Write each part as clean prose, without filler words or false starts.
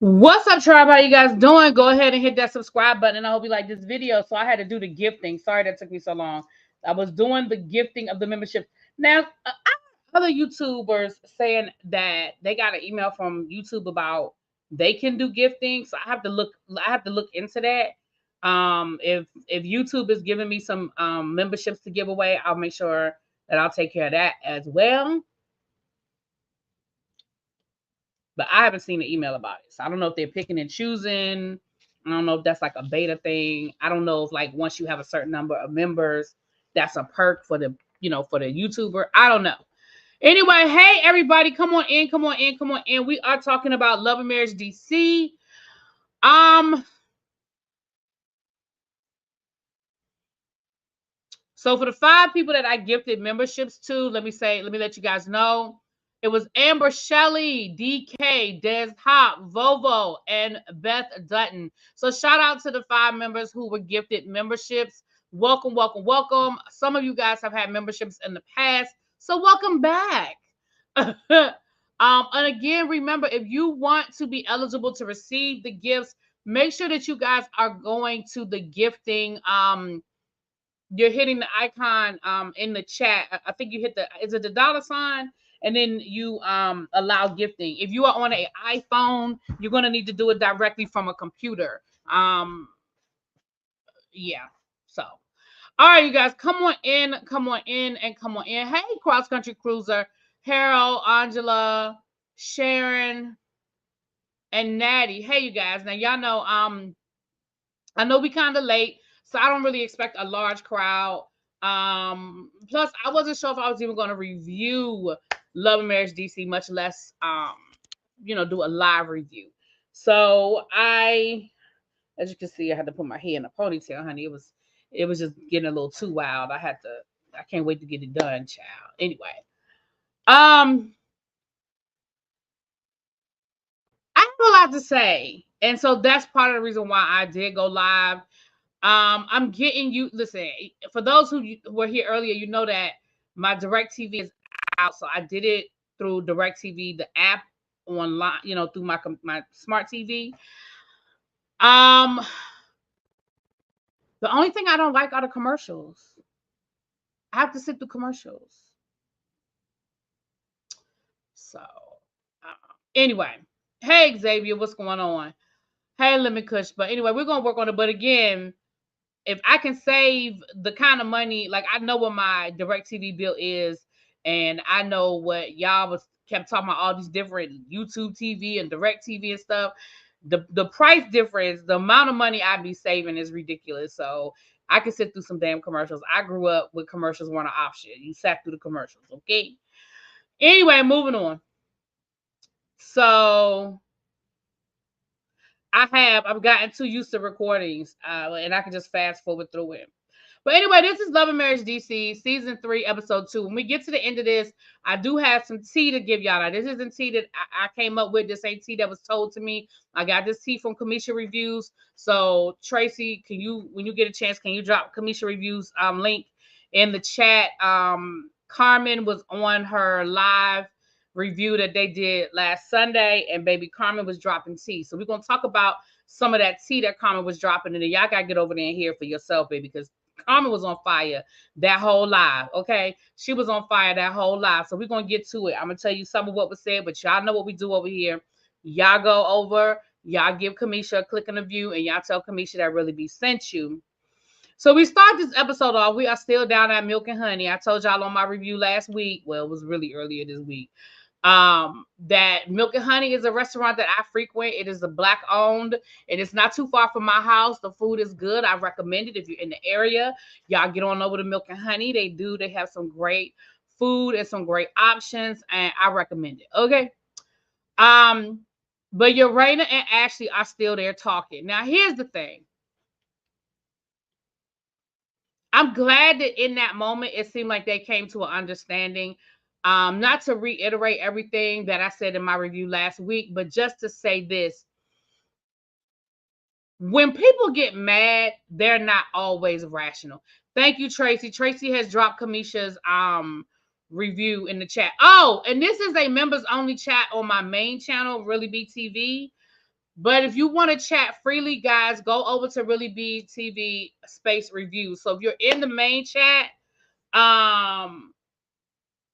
What's up, tribe? How you guys doing? Go ahead and hit that subscribe button, and I hope you like this video. So I had to do the gifting. Sorry that took me so long. I was doing the gifting of the membership. Now, I have other YouTubers saying that they got an email from YouTube about they can do gifting. So I have to look. I have to look into that. If YouTube is giving me some memberships to give away, I'll make sure that I'll take care of that as well. But I haven't seen an email about it. So I don't know if they're picking and choosing. I don't know if that's like a beta thing. I don't know if like once you have a certain number of members, that's a perk for the, for the YouTuber. I don't know. Anyway, hey everybody, come on in, come on in, come on in. We are talking about Love and Marriage DC. So for the 5 people that I gifted memberships to, let me let you guys know. It was Amber Shelley, DK, Des Hop, Vovo, and Beth Dutton. So shout out to the 5 members who were gifted memberships. Welcome, welcome, welcome. Some of you guys have had memberships in the past, so welcome back. And again, remember, if you want to be eligible to receive the gifts, make sure that you guys are going to the gifting. You're hitting the icon in the chat. I think you hit is it the $? And then you allow gifting. If you are on an iPhone, you're going to need to do it directly from a computer. Yeah. So, all right, you guys, come on in, and come on in. Hey, Cross Country Cruiser, Harold, Angela, Sharon, and Natty. Hey, you guys. Now, y'all know, I know we kind of late, so I don't really expect a large crowd. Plus, I wasn't sure if I was even going to review Love and Marriage DC, much less, do a live review. So as you can see, I had to put my hair in a ponytail, honey. It was just getting a little too wild. I can't wait to get it done, child. Anyway, I have a lot to say, and so that's part of the reason why I did go live. I'm getting you. Listen, for those who were here earlier, you know that my DirecTV is out, so I did it through DirecTV, the app online, through my smart TV. The only thing I don't like are the commercials. I have to sit through commercials. So, anyway, hey Xavier, what's going on? Hey, Lemon Kush. But anyway, we're gonna work on it. But again, if I can save the kind of money, like I know what my DirecTV bill is, and I know what y'all kept talking about, all these different YouTube TV and DirecTV and stuff. The price difference, the amount of money I'd be saving is ridiculous. So I can sit through some damn commercials. I grew up with commercials weren't an option. You sat through the commercials, okay? Anyway, moving on. So I've gotten too used to recordings, and I can just fast forward through it. But anyway, this is Love and Marriage DC, Season 3, Episode 2. When we get to the end of this, I do have some tea to give y'all. Now, this isn't tea that I came up with. This ain't tea that was told to me. I got this tea from Kamisha Reviews. So, Tracy, when you get a chance, can you drop Kamisha Reviews link in the chat? Carmen was on her live review that they did last Sunday, and baby Carmen was dropping tea. So we're going to talk about some of that tea that Carmen was dropping, and then y'all got to get over there and hear for yourself, baby, because Carmen was on fire that whole live, okay? She was on fire that whole live. So we're going to get to it. I'm going to tell you some of what was said, but y'all know what we do over here. Y'all go over, y'all give Kamisha a click on the view, and y'all tell Kamisha that ReallyB sent you. So we start this episode off. We are still down at Milk and Honey. I told y'all on my review last week, well, it was really earlier this week, that Milk and Honey is a restaurant that I frequent. It is a Black owned, and it's not too far from my house. The food is good. I recommend it if you're in the area. Y'all get on over to Milk and Honey. They have some great food and some great options, and I recommend it. Okay. But Urana and Ashley are still there talking. Now, here's the thing. I'm glad that in that moment, it seemed like they came to an understanding. Not to reiterate everything that I said in my review last week, but just to say this. When people get mad, they're not always rational. Thank you, Tracy. Tracy has dropped Kamisha's review in the chat. Oh, and this is a members only chat on my main channel, ReallyBTV. But if you want to chat freely, guys, go over to ReallyBTV space reviews. So if you're in the main chat,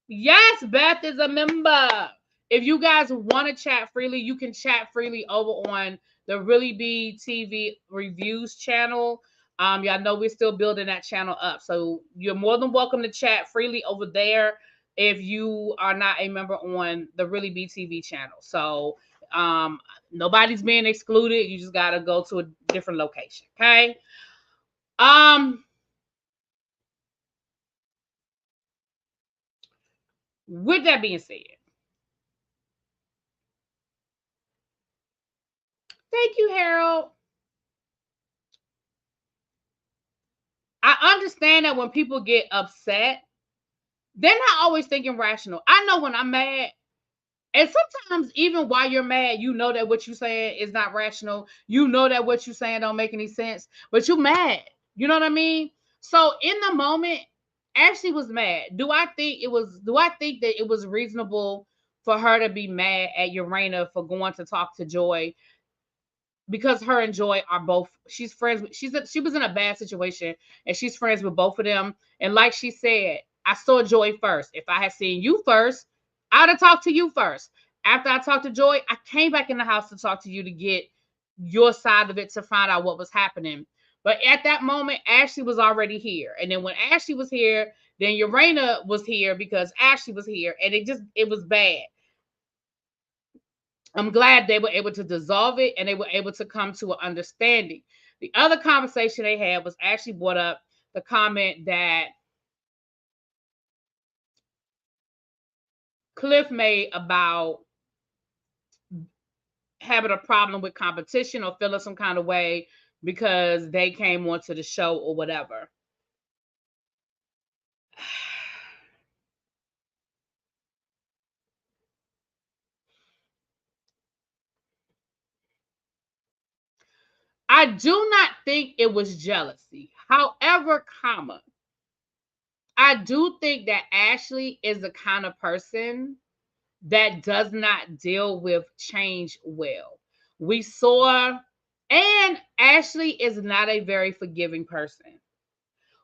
yes, Beth is a member. If you guys want to chat freely, you can chat freely over on the ReallyBTV reviews channel. Y'all know we're still building that channel up. So you're more than welcome to chat freely over there if you are not a member on the ReallyBTV channel. So nobody's being excluded. You just gotta go to a different location. Okay. With that being said, thank you, Harold. I understand that when people get upset, they're not always thinking rational. I know when I'm mad, and sometimes even while you're mad, you know that what you're saying is not rational. You know that what you're saying don't make any sense, but you're mad. You know what I mean? So in the moment, Ashley was mad. Do I think that it was reasonable for her to be mad at Urena for going to talk to Joy? Because her and Joy are both, she's friends with, she was in a bad situation and she's friends with both of them. And like she said, I saw Joy first. If I had seen you first, I'd have talked to you first. After I talked to Joy, I came back in the house to talk to you to get your side of it, to find out what was happening. But at that moment, Ashley was already here. And then when Ashley was here, then Urena was here because Ashley was here. And it was bad. I'm glad they were able to dissolve it and they were able to come to an understanding. The other conversation they had was actually brought up the comment that Cliff made about having a problem with competition or feeling some kind of way because they came onto the show or whatever. I do not think it was jealousy. However, I do think that Ashley is the kind of person that does not deal with change well. We saw, and Ashley is not a very forgiving person.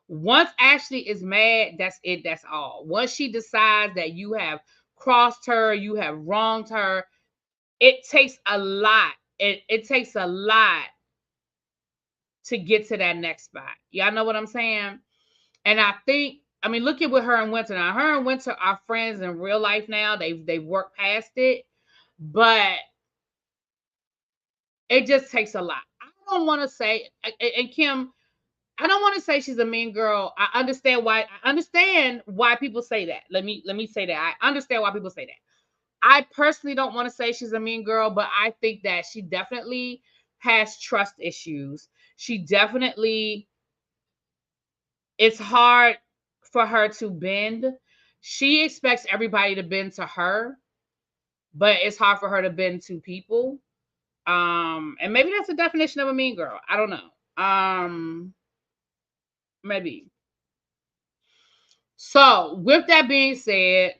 Once Ashley is mad, that's it, that's all. Once she decides that you have crossed her, you have wronged her, it takes a lot. It takes a lot to get to that next spot. Y'all know what I'm saying? And I think, I mean, look at with her and Winter. Now, her and Winter are friends in real life now. They've worked past it, but it just takes a lot. I don't want to say, and Kim, I don't want to say she's a mean girl. I understand why people say that. Let me say that. I understand why people say that. I personally don't want to say she's a mean girl, but I think that she definitely has trust issues. She definitely, it's hard for her to bend. She expects everybody to bend to her, but it's hard for her to bend to people. And maybe that's the definition of a mean girl. I don't know. Maybe. So, with that being said,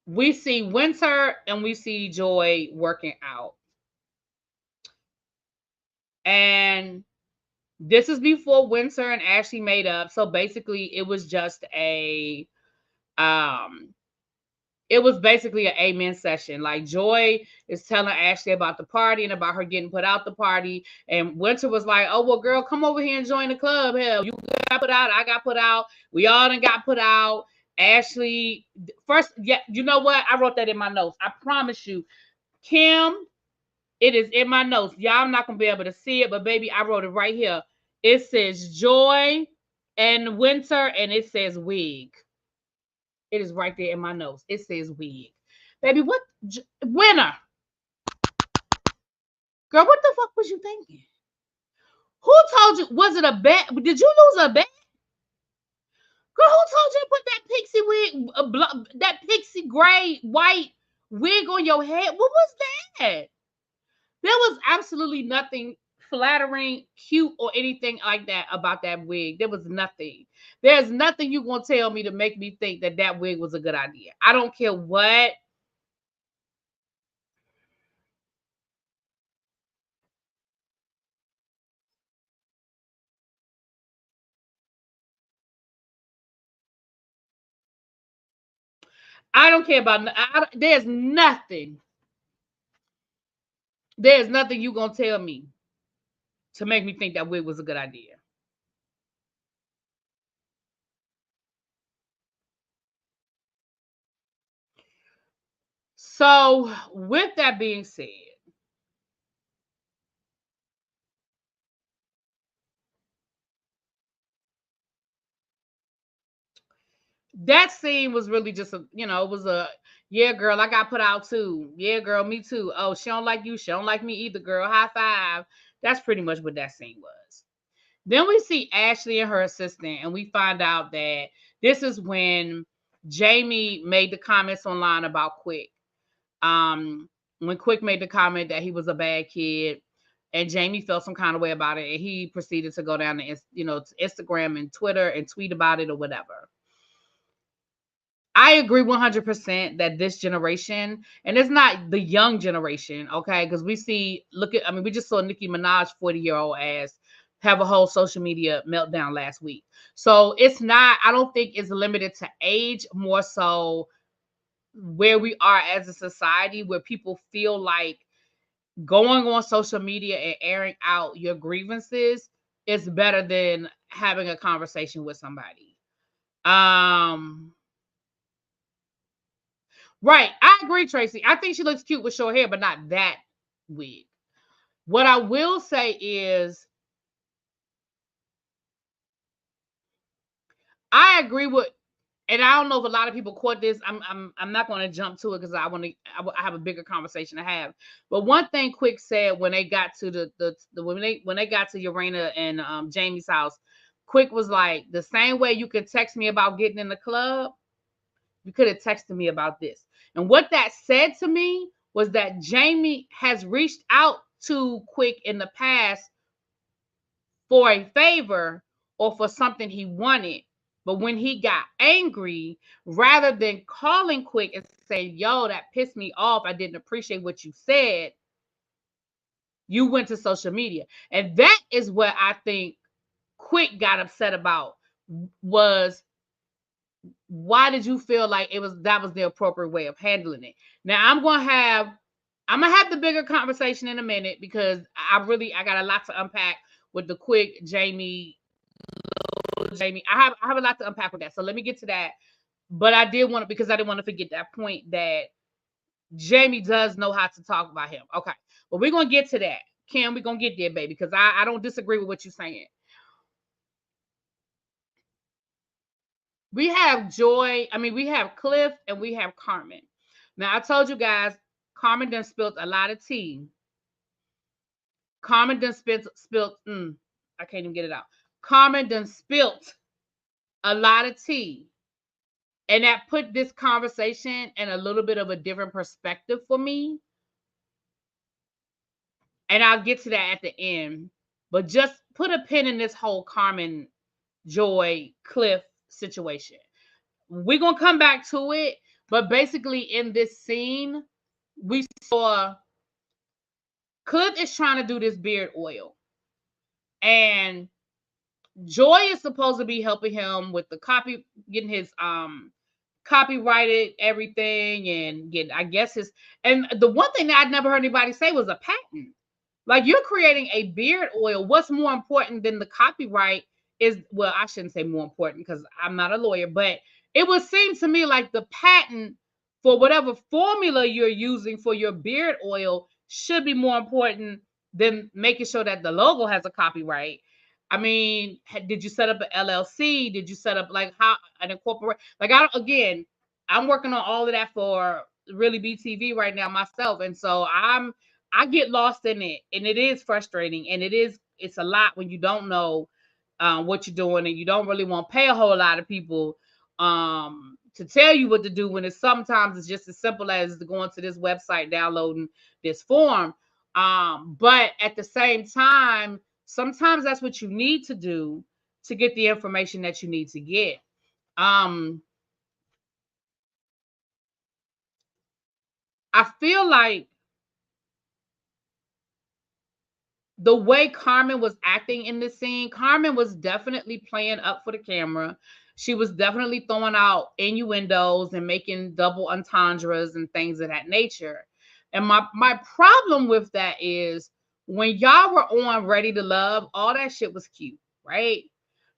we see Winter and we see Joy working out. And this is before Winter and Ashley made up. So basically it was just it was basically an amen session. Like Joy is telling Ashley about the party and about her getting put out the party. And Winter was like, oh, well, girl, come over here and join the club. Hell, you got put out. I got put out. We all done got put out. Ashley, first, yeah, you know what? I wrote that in my notes. I promise you. Kim, it is in my notes. Y'all not going to be able to see it, but baby, I wrote it right here. It says Joy and Winter, and it says wig. It is right there in my notes. It says wig. Baby, what? Winner. Girl, what the fuck was you thinking? Who told you? Was it a bet? Did you lose a bet? Girl, who told you to put that pixie wig, that pixie gray white wig on your head? What was that? There was absolutely nothing flattering, cute, or anything like that about that wig. There was nothing. There's nothing you gonna tell me to make me think that that wig was a good idea. I don't care what. I don't care about. There's nothing. There's nothing you gonna tell me to make me think that wig was a good idea. So, with that being said, that scene was really just a, it was a, yeah, girl, I got put out too. Yeah, girl, me too. Oh, she don't like you. She don't like me either, girl. High five. That's pretty much what that scene was. Then we see Ashley and her assistant, and we find out that this is when Jamie made the comments online about Quick. When Quick made the comment that he was a bad kid, and Jamie felt some kind of way about it, and he proceeded to go down to to Instagram and Twitter and tweet about it or whatever. I agree 100% that this generation, and it's not the young generation, okay? Because we we just saw Nicki Minaj, 40-year-old ass, have a whole social media meltdown last week. So it's not, I don't think it's limited to age, more so where we are as a society, where people feel like going on social media and airing out your grievances is better than having a conversation with somebody. Right. I agree, Tracy. I think she looks cute with short hair, but not that wig. What I will say is I agree with, and I don't know if a lot of people caught this. I'm not going to jump to it because I have a bigger conversation to have. But one thing Quick said when they got to when they got to Urena and Jamie's house, Quick was like, the same way you could text me about getting in the club, you could have texted me about this. And what that said to me was that Jamie has reached out to Quick in the past for a favor or for something he wanted. But when he got angry, rather than calling Quick and saying, yo, that pissed me off, I didn't appreciate what you said, you went to social media. And that is what I think Quick got upset about, was why did you feel like that was the appropriate way of handling it? Now I'm gonna have the bigger conversation in a minute, because I got a lot to unpack with the Quick Jamie. I have a lot to unpack with that. So let me get to that. But I did want to, because I didn't want to forget that point that Jamie does know how to talk about him. Okay. But we're gonna get to that. Kim, we're gonna get there, baby, because I don't disagree with what you're saying. We have we have Cliff and we have Carmen. Now, I told you guys, Carmen done spilled a lot of tea. Carmen done I can't even get it out. Carmen done spilt a lot of tea. And that put this conversation in a little bit of a different perspective for me. And I'll get to that at the end. But just put a pin in this whole Carmen, Joy, Cliff situation. We're going to come back to it. But basically, in this scene, we saw Cliff is trying to do this beard oil. And Joy is supposed to be helping him with the getting his copyrighted everything, and get, I guess, his, and the one thing that I'd never heard anybody say was a patent. Like, you're creating a beard oil. What's more important than the copyright is, well, I shouldn't say more important because I'm not a lawyer, but it would seem to me like the patent for whatever formula you're using for your beard oil should be more important than making sure that the logo has a copyright. I mean, did you set up an LLC? Did you set up like how an incorporate? Like, I'm working on all of that for ReallyBTV right now myself, and so I get lost in it, and it is frustrating, and it's a lot when you don't know what you're doing, and you don't really want to pay a whole lot of people to tell you what to do, when sometimes it's just as simple as going to this website, downloading this form. But at the same time, sometimes that's what you need to do to get the information that you need to get. I feel like the way Carmen was acting in this scene, Carmen was definitely playing up for the camera. She was definitely throwing out innuendos and making double entendres and things of that nature. And my problem with that is when y'all were on Ready to Love, all that shit was cute, right?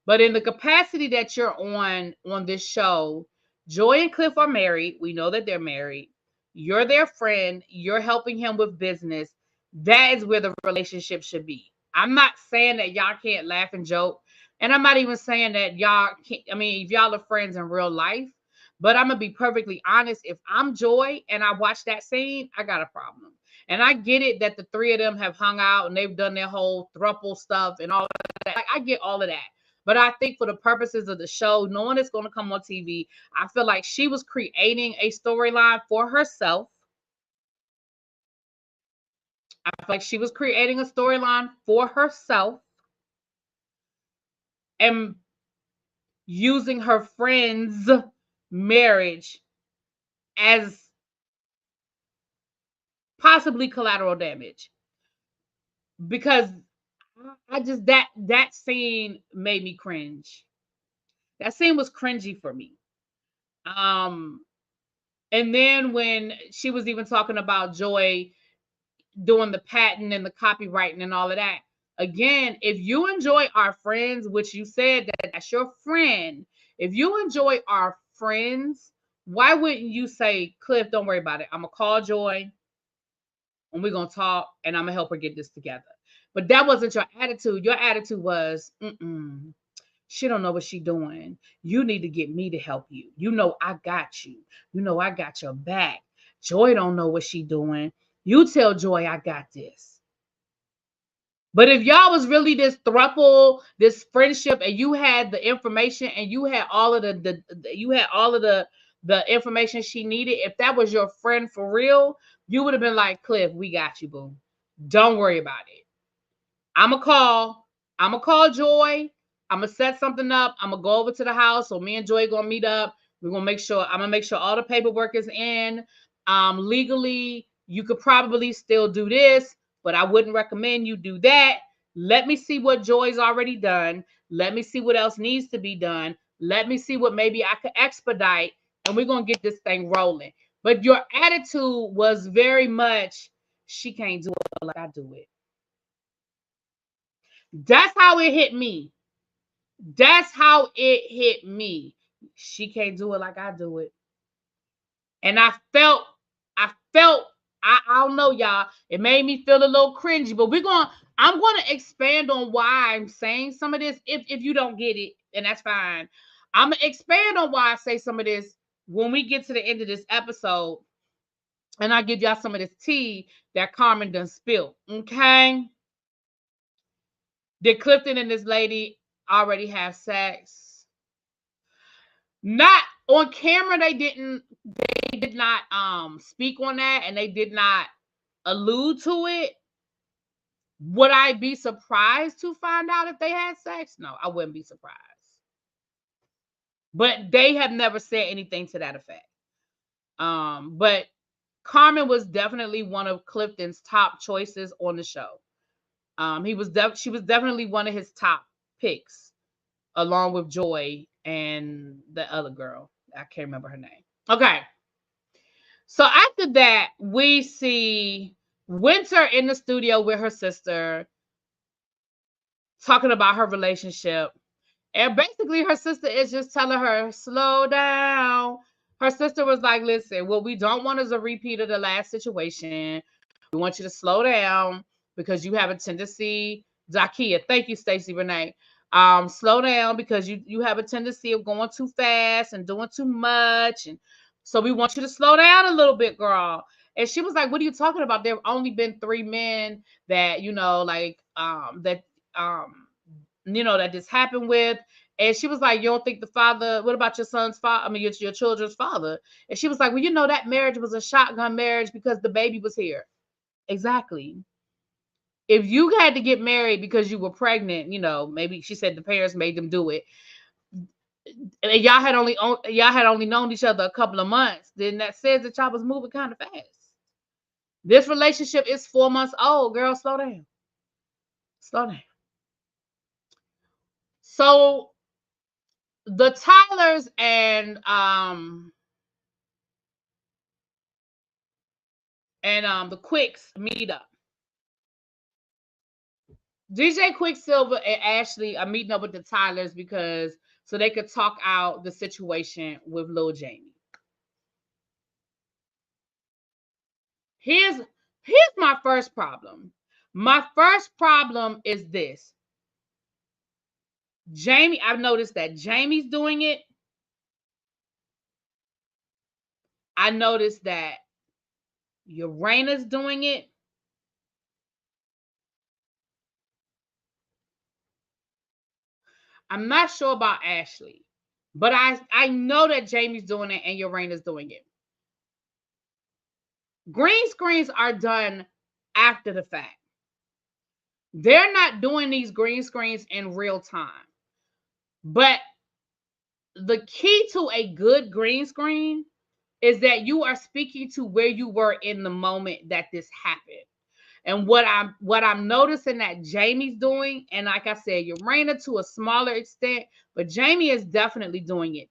But in the capacity that you're on this show, Joy and Cliff are married. We know that they're married. You're their friend. You're helping him with business. That is where the relationship should be. I'm not saying that y'all can't laugh and joke. And I'm not even saying that y'all can't. I mean, if y'all are friends in real life, but I'm going to be perfectly honest. If I'm Joy and I watch that scene, I got a problem. And I get it that the three of them have hung out and they've done their whole throuple stuff and all that. Like, I get all of that. But I think for the purposes of the show, knowing it's going to come on TV, I feel like she was creating a storyline for herself. I feel like she was creating a storyline for herself and using her friend's marriage as possibly collateral damage. Because I just that scene made me cringe. That scene was cringy for me. Um, and then when she was even talking about Joy doing the patent and the copywriting and all of that. Again, if you enjoy our friends, which you said that that's your friend, if you enjoy our friends, why wouldn't you say, Cliff, don't worry about it. I'm going to call Joy and we're going to talk and I'm going to help her get this together. But that wasn't your attitude. Your attitude was, she don't know what she's doing. You need to get me to help you. You know, I got you. You know, I got your back. Joy don't know what she's doing. You tell Joy I got this. But if y'all was really this throuple, this friendship, and you had the information and you had all of the information she needed, if that was your friend for real, you would have been like, Cliff, we got you, boo. Don't worry about it. I'ma call Joy. I'm gonna set something up. I'm gonna go over to the house. So me and Joy gonna meet up. I'm gonna make sure all the paperwork is in. Legally, you could probably still do this, but I wouldn't recommend you do that. Let me see what Joy's already done. Let me see what else needs to be done. Let me see what maybe I could expedite, and we're gonna get this thing rolling. But your attitude was very much, she can't do it like I do it. That's how it hit me. That's how it hit me. She can't do it like I do it. And I felt, I don't know, y'all. It made me feel a little cringy, but I'm gonna expand on why I'm saying some of this. If you don't get it, and that's fine. I'm gonna expand on why I say some of this when we get to the end of this episode, and I give y'all some of this tea that Carmen done spilled. Okay. Did Clifton and this lady already have sex? Not on camera. They did not speak on that, and they did not allude to it. Would I be surprised to find out if they had sex? No, I wouldn't be surprised. But they have never said anything to that effect. But Carmen was definitely one of Clifton's top choices on the show. She was definitely one of his top picks, along with Joy and the other girl. I can't remember her name. Okay. So after that, we see Winter in the studio with her sister talking about her relationship. And basically her sister is just telling her, slow down. Her sister was like, listen, what we don't want is a repeat of the last situation. We want you to slow down because you have a tendency, Zakia, thank you, Stacey Renee. Slow down because you have a tendency of going too fast and doing too much. And so we want you to slow down a little bit, girl. And she was like, what are you talking about? There have only been 3 men that, that this happened with. And she was like, you don't think the father, what about your son's father? I mean, your children's father. And she was like, well, that marriage was a shotgun marriage because the baby was here. Exactly. If you had to get married because you were pregnant, maybe she said the parents made them do it. And y'all had only known each other a couple of months. Then that says that y'all was moving kind of fast. This relationship is 4 months old. Girl, slow down. Slow down. So the Tylers and the Quicks meet up. DJ Quicksilver and Ashley are meeting up with the Tylers because so they could talk out the situation with Lil Jamie. Here's my first problem. My first problem is this. Jamie, I've noticed that Jamie's doing it. I noticed that Uranus doing it. I'm not sure about Ashley, but I know that Jamie's doing it and Uranus doing it. Green screens are done after the fact. They're not doing these green screens in real time. But the key to a good green screen is that you are speaking to where you were in the moment that this happened. And what I'm noticing that Jamie's doing, and like I said, Urana to a smaller extent, but Jamie is definitely doing it.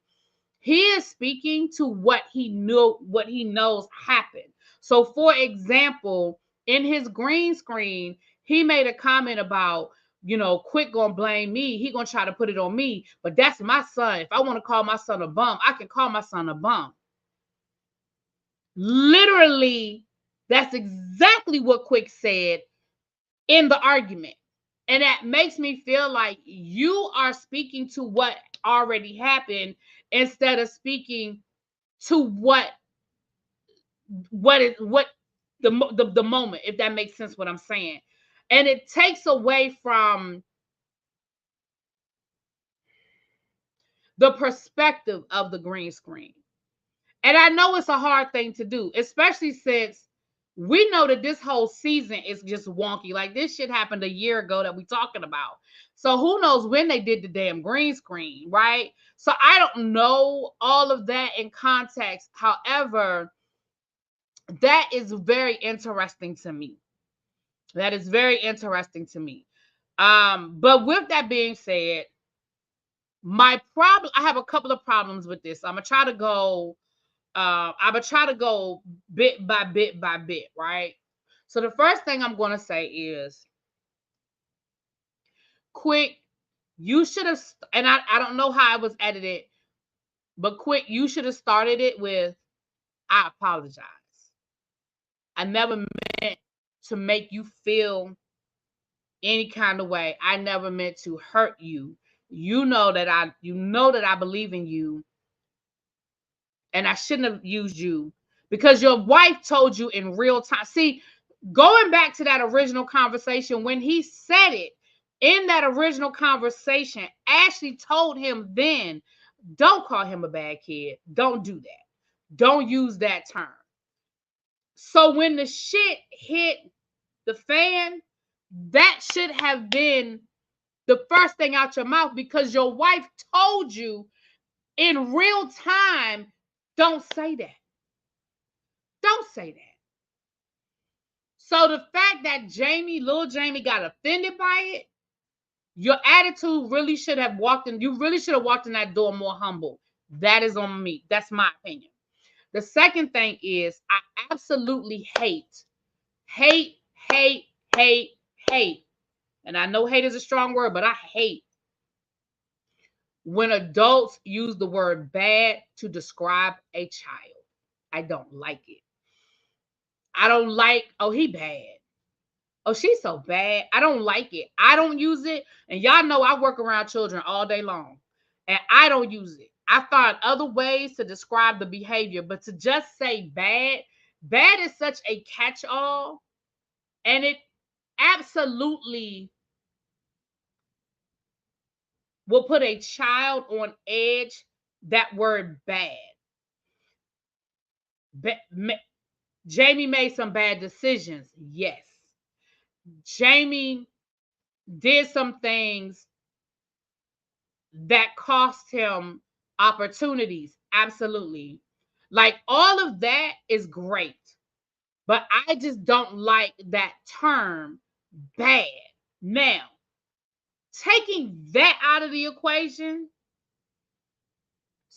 He is speaking to what he knows happened. So, for example, in his green screen, he made a comment about, Quick gonna blame me. He gonna try to put it on me, but that's my son. If I want to call my son a bum, I can call my son a bum. Literally, that's exactly what Quick said in the argument. And that makes me feel like you are speaking to what already happened instead of speaking to what the moment, if that makes sense what I'm saying. And it takes away from the perspective of the green screen. And I know it's a hard thing to do, especially since we know that this whole season is just wonky. Like, this shit happened a year ago that we talking about. So who knows when they did the damn green screen, right? So I don't know all of that in context. However, that is very interesting to me. That is very interesting to me. But with that being said, I have a couple of problems with this. I'm gonna try to go bit by bit by bit, right? So the first thing I'm going to say is, Quick, you should have, and I don't know how it was edited, but Quick, you should have started it with, I apologize. I never meant to make you feel any kind of way. I never meant to hurt you. You know that I believe in you, and I shouldn't have used you because your wife told you in real time. See, going back to that original conversation, when he said it in that original conversation, Ashley told him then, don't call him a bad kid. Don't do that. Don't use that term. So when the shit hit the fan, that should have been the first thing out your mouth, because your wife told you in real time, don't say that. Don't say that. So the fact that Lil Jamie got offended by it, your attitude really should have you really should have walked in that door more humble. That is on me. That's my opinion. The second thing is, I absolutely hate, and I know hate is a strong word, but I hate when adults use the word bad to describe a child. I don't like it. I don't like, oh, he bad. Oh, she's so bad. I don't like it. I don't use it. And y'all know I work around children all day long. And I don't use it. I find other ways to describe the behavior. But to just say bad is such a catch-all. And it absolutely will put a child on edge, that word bad. Jamie made some bad decisions. Yes. Jamie did some things that cost him opportunities. Absolutely. Like, all of that is great. But I just don't like that term bad. Now, taking that out of the equation,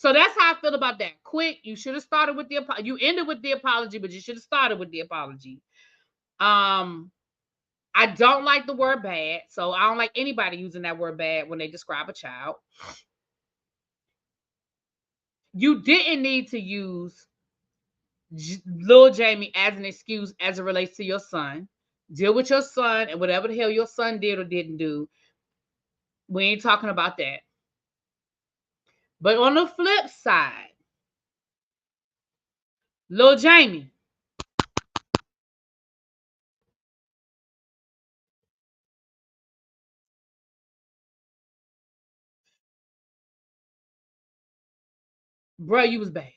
So that's how I feel about that. Quick, you should have started with the apology. You ended with the apology, but you should have started with the apology. I don't like the word bad, so I don't like anybody using that word bad when they describe a child. You didn't need to use Lil Jamie as an excuse as it relates to your son. Deal with your son and whatever the hell your son did or didn't do. We ain't talking about that. But on the flip side, Lil Jamie, bro, you was bad.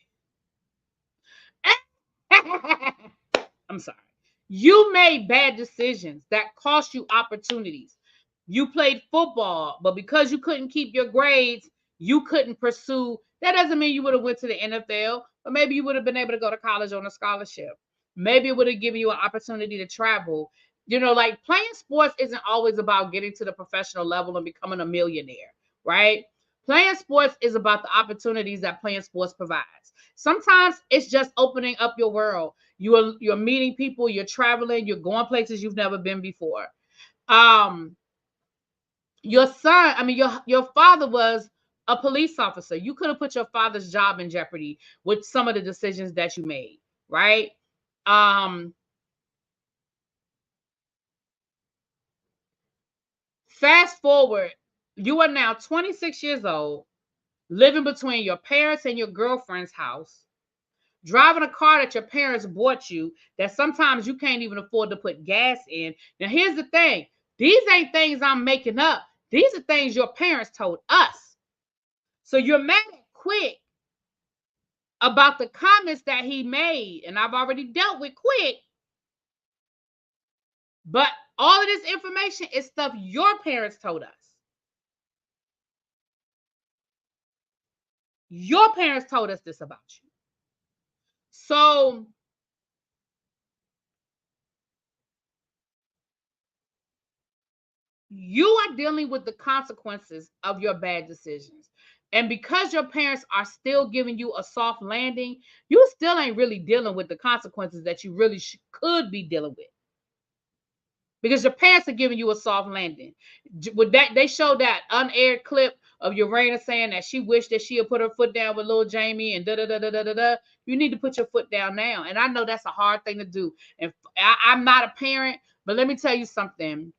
I'm sorry. You made bad decisions that cost you opportunities. You played football, but because you couldn't keep your grades, you couldn't pursue. That doesn't mean you would have went to the NFL, but maybe you would have been able to go to college on a scholarship. Maybe it would have given you an opportunity to travel. You know, like playing sports isn't always about getting to the professional level and becoming a millionaire, right? Playing sports is about the opportunities that playing sports provides. Sometimes it's just opening up your world. You're meeting people, you're traveling, you're going places you've never been before. Um, your son, I mean, your father was a police officer. You could have put your father's job in jeopardy with some of the decisions that you made, right? Um, Fast forward, you are now 26 years old, living between your parents and your girlfriend's house, driving a car that your parents bought you that sometimes you can't even afford to put gas in. Now, here's the thing. These ain't things I'm making up. These are things your parents told us. So you're mad at Quick about the comments that he made. And I've already dealt with Quick. But all of this information is stuff your parents told us. Your parents told us this about you. So you are dealing with the consequences of your bad decisions. And because your parents are still giving you a soft landing, you still ain't really dealing with the consequences that you really could be dealing with. Because your parents are giving you a soft landing. With that, they showed that unaired clip of Urana saying that she wished that she had put her foot down with Lil Jamie and da da da da da da. You need to put your foot down now. And I know that's a hard thing to do. And I'm not a parent, but let me tell you something.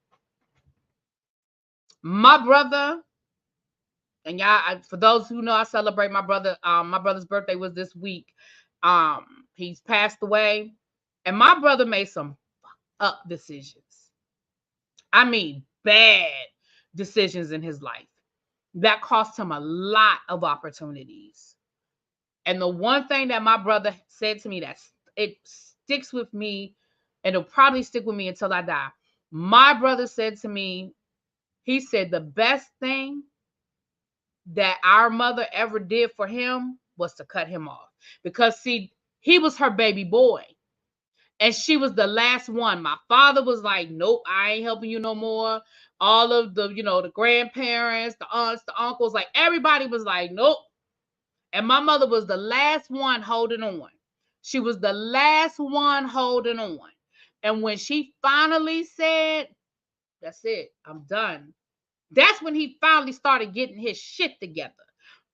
My brother, and y'all, for those who know, I celebrate my brother. My brother's birthday was this week. He's passed away, and my brother made some up decisions. I mean, bad decisions in his life that cost him a lot of opportunities. And the one thing that my brother said to me that it sticks with me, and it'll probably stick with me until I die. My brother said to me, he said the best thing that our mother ever did for him was to cut him off. Because see, he was her baby boy. And she was the last one. My father was like, nope, I ain't helping you no more. All of the, the grandparents, the aunts, the uncles, like everybody was like, nope. And my mother was the last one holding on. She was the last one holding on. And when she finally said, that's it, I'm done. That's when he finally started getting his shit together.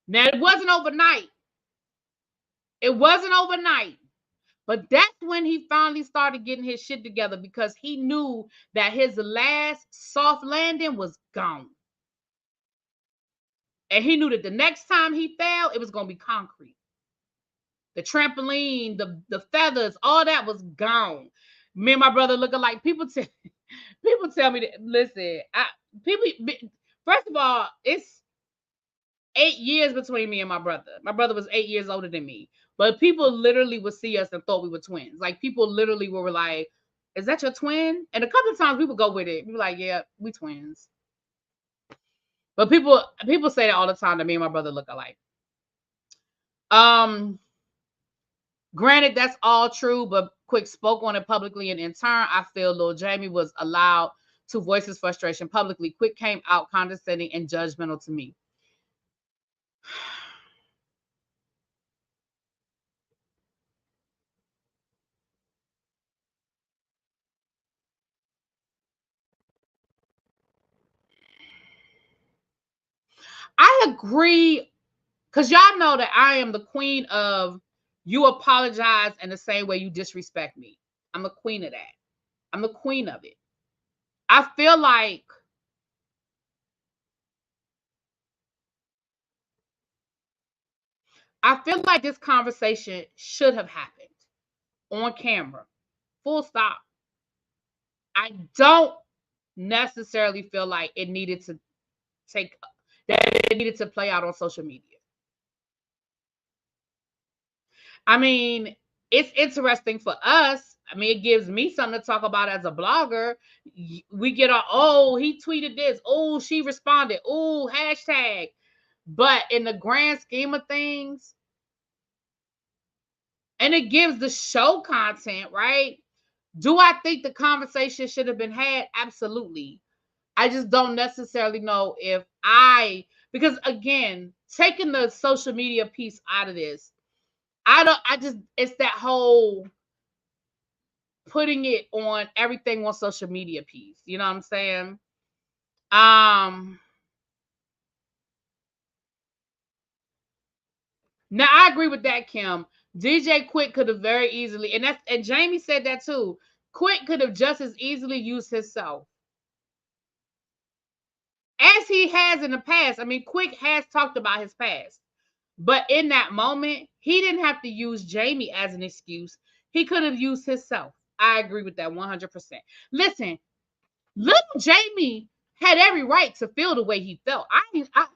Now, it wasn't overnight. It wasn't overnight. But that's when he finally started getting his shit together because he knew that his last soft landing was gone. And he knew that the next time he fell, it was going to be concrete. The trampoline, the feathers, all that was gone. Me and my brother looking like people tell me that, listen, first of all, it's 8 years between me and my brother. My brother was 8 years older than me. But people literally would see us and thought we were twins. Like people literally were like, is that your twin? And a couple of times we would go with it. We were like, yeah, we twins. But people say that all the time that me and my brother look alike. Granted, that's all true, but Quick spoke on it publicly, and in turn, I feel Lil Jamie was allowed to voice his frustration publicly. Quick came out condescending and judgmental to me. I agree, because y'all know that I am the queen of you apologize in the same way you disrespect me. I'm the queen of that. I'm the queen of it. I feel like this conversation should have happened on camera. Full stop. I don't necessarily feel like it needed to play out on social media. I mean, it's interesting for us. I mean, it gives me something to talk about as a blogger. We get he tweeted this. Oh, she responded. Oh, hashtag. But in the grand scheme of things, and it gives the show content, right? Do I think the conversation should have been had? Absolutely. I just don't necessarily know because again, taking the social media piece out of this, it's that whole putting it on everything on social media piece. You know what I'm saying? Now I agree with that, Kim. DJ Quick could have very easily, and Jamie said that too. Quick could have just as easily used himself as he has in the past. I mean, Quick has talked about his past, but in that moment, he didn't have to use Jamie as an excuse. He could have used himself. I agree with that 100%. Listen, little Jamie had every right to feel the way he felt. I'm not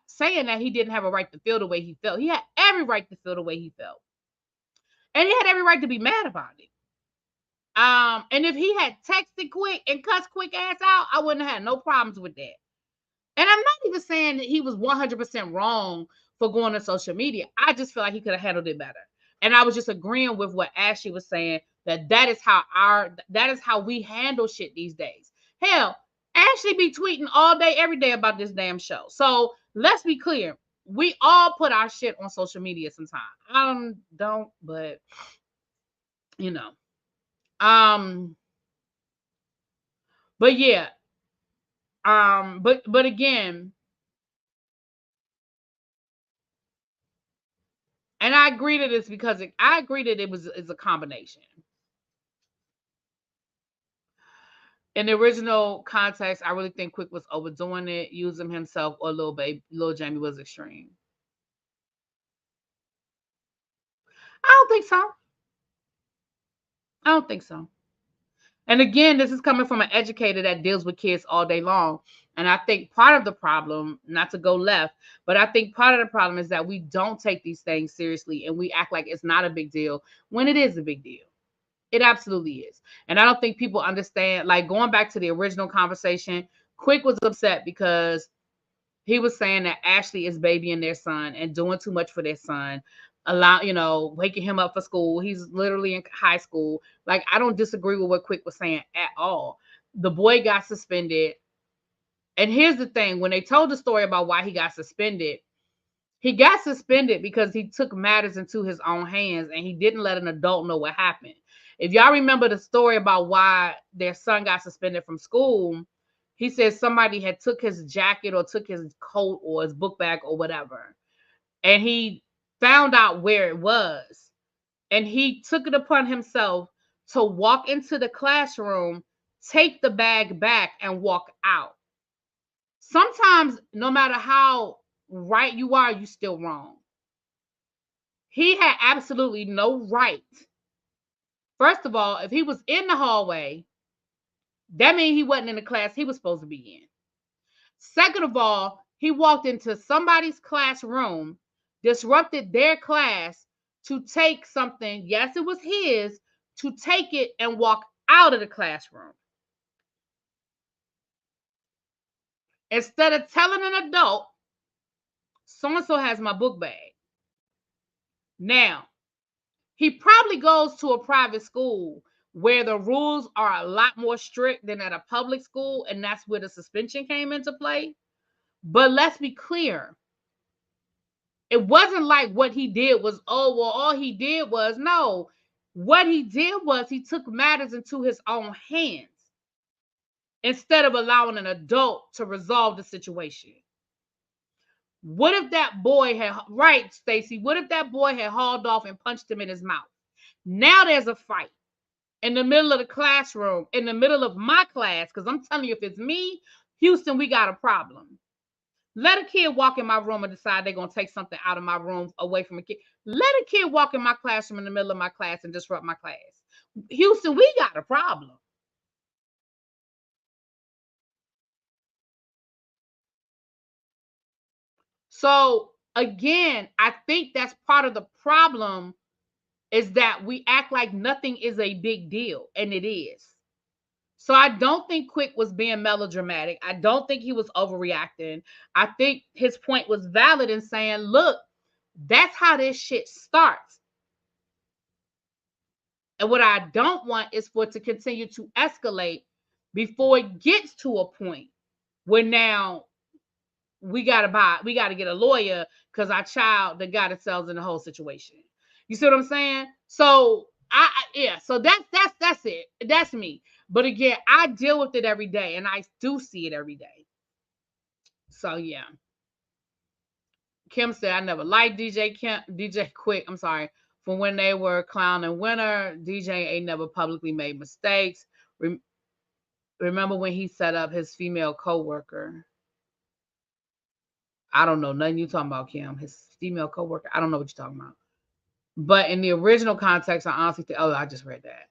saying that he didn't have a right to feel the way he felt. He had every right to feel the way he felt. And he had every right to be mad about it. And if he had texted Quick and cussed Quick ass out, I wouldn't have had no problems with that. And I'm not even saying that he was 100% wrong for going to social media. I just feel like he could have handled it better. And I was just agreeing with what Ashley was saying, that is how we handle shit these days. Hell, Ashley be tweeting all day, every day about this damn show. So let's be clear. We all put our shit on social media sometimes. I don't, but you know. But yeah. But again, and I agree to this because I agree that it's a combination. In the original context, I really think Quick was overdoing it, using himself, or Lil Jamie was extreme. I don't think so. I don't think so. And again, this is coming from an educator that deals with kids all day long. And I think part of the problem, not to go left, but I think part of the problem is that we don't take these things seriously and we act like it's not a big deal when it is a big deal. It absolutely is. And I don't think people understand, like going back to the original conversation, Quick was upset because he was saying that Ashley is babying their son and doing too much for their son, waking him up for school. He's literally in high school. Like, I don't disagree with what Quick was saying at all. The boy got suspended. And here's the thing. When they told the story about why he got suspended because he took matters into his own hands and he didn't let an adult know what happened. If y'all remember the story about why their son got suspended from school, he said somebody had took his jacket or took his coat or his book bag or whatever. And he found out where it was. And he took it upon himself to walk into the classroom, take the bag back, and walk out. Sometimes, no matter how right you are, you're still wrong. He had absolutely no right. First of all, if he was in the hallway, that means he wasn't in the class he was supposed to be in. Second of all, he walked into somebody's classroom, disrupted their class to take something, yes, it was his, to take it and walk out of the classroom. Instead of telling an adult, so-and-so has my book bag. Now, he probably goes to a private school where the rules are a lot more strict than at a public school, and that's where the suspension came into play. But let's be clear. It wasn't like what he did was, all he did was, no. What he did was he took matters into his own hands instead of allowing an adult to resolve the situation. What if that boy had, right, Stacy, what if that boy had hauled off and punched him in his mouth? Now there's a fight in the middle of the classroom, in the middle of my class, because I'm telling you, if it's me, Houston, we got a problem. Let a kid walk in my room and decide they're going to take something out of my room away from a kid. Let a kid walk in my classroom in the middle of my class and disrupt my class. Houston, we got a problem. So again, I think that's part of the problem, is that we act like nothing is a big deal, and it is. So I don't think Quick was being melodramatic. I don't think he was overreacting. I think his point was valid in saying, look, that's how this shit starts. And what I don't want is for it to continue to escalate before it gets to a point where now we gotta get a lawyer because our child that got itself in the whole situation. You see what I'm saying? So so that's it. That's me. But again, I deal with it every day, and I do see it every day. So yeah. Kim said, I never liked DJ Quick. I'm sorry. From when they were Clown and Winner, DJ ain't never publicly made mistakes. Remember when he set up his female co-worker? I don't know nothing you talking about, Kim. His female co-worker. I don't know what you're talking about. But in the original context, I honestly think, I just read that.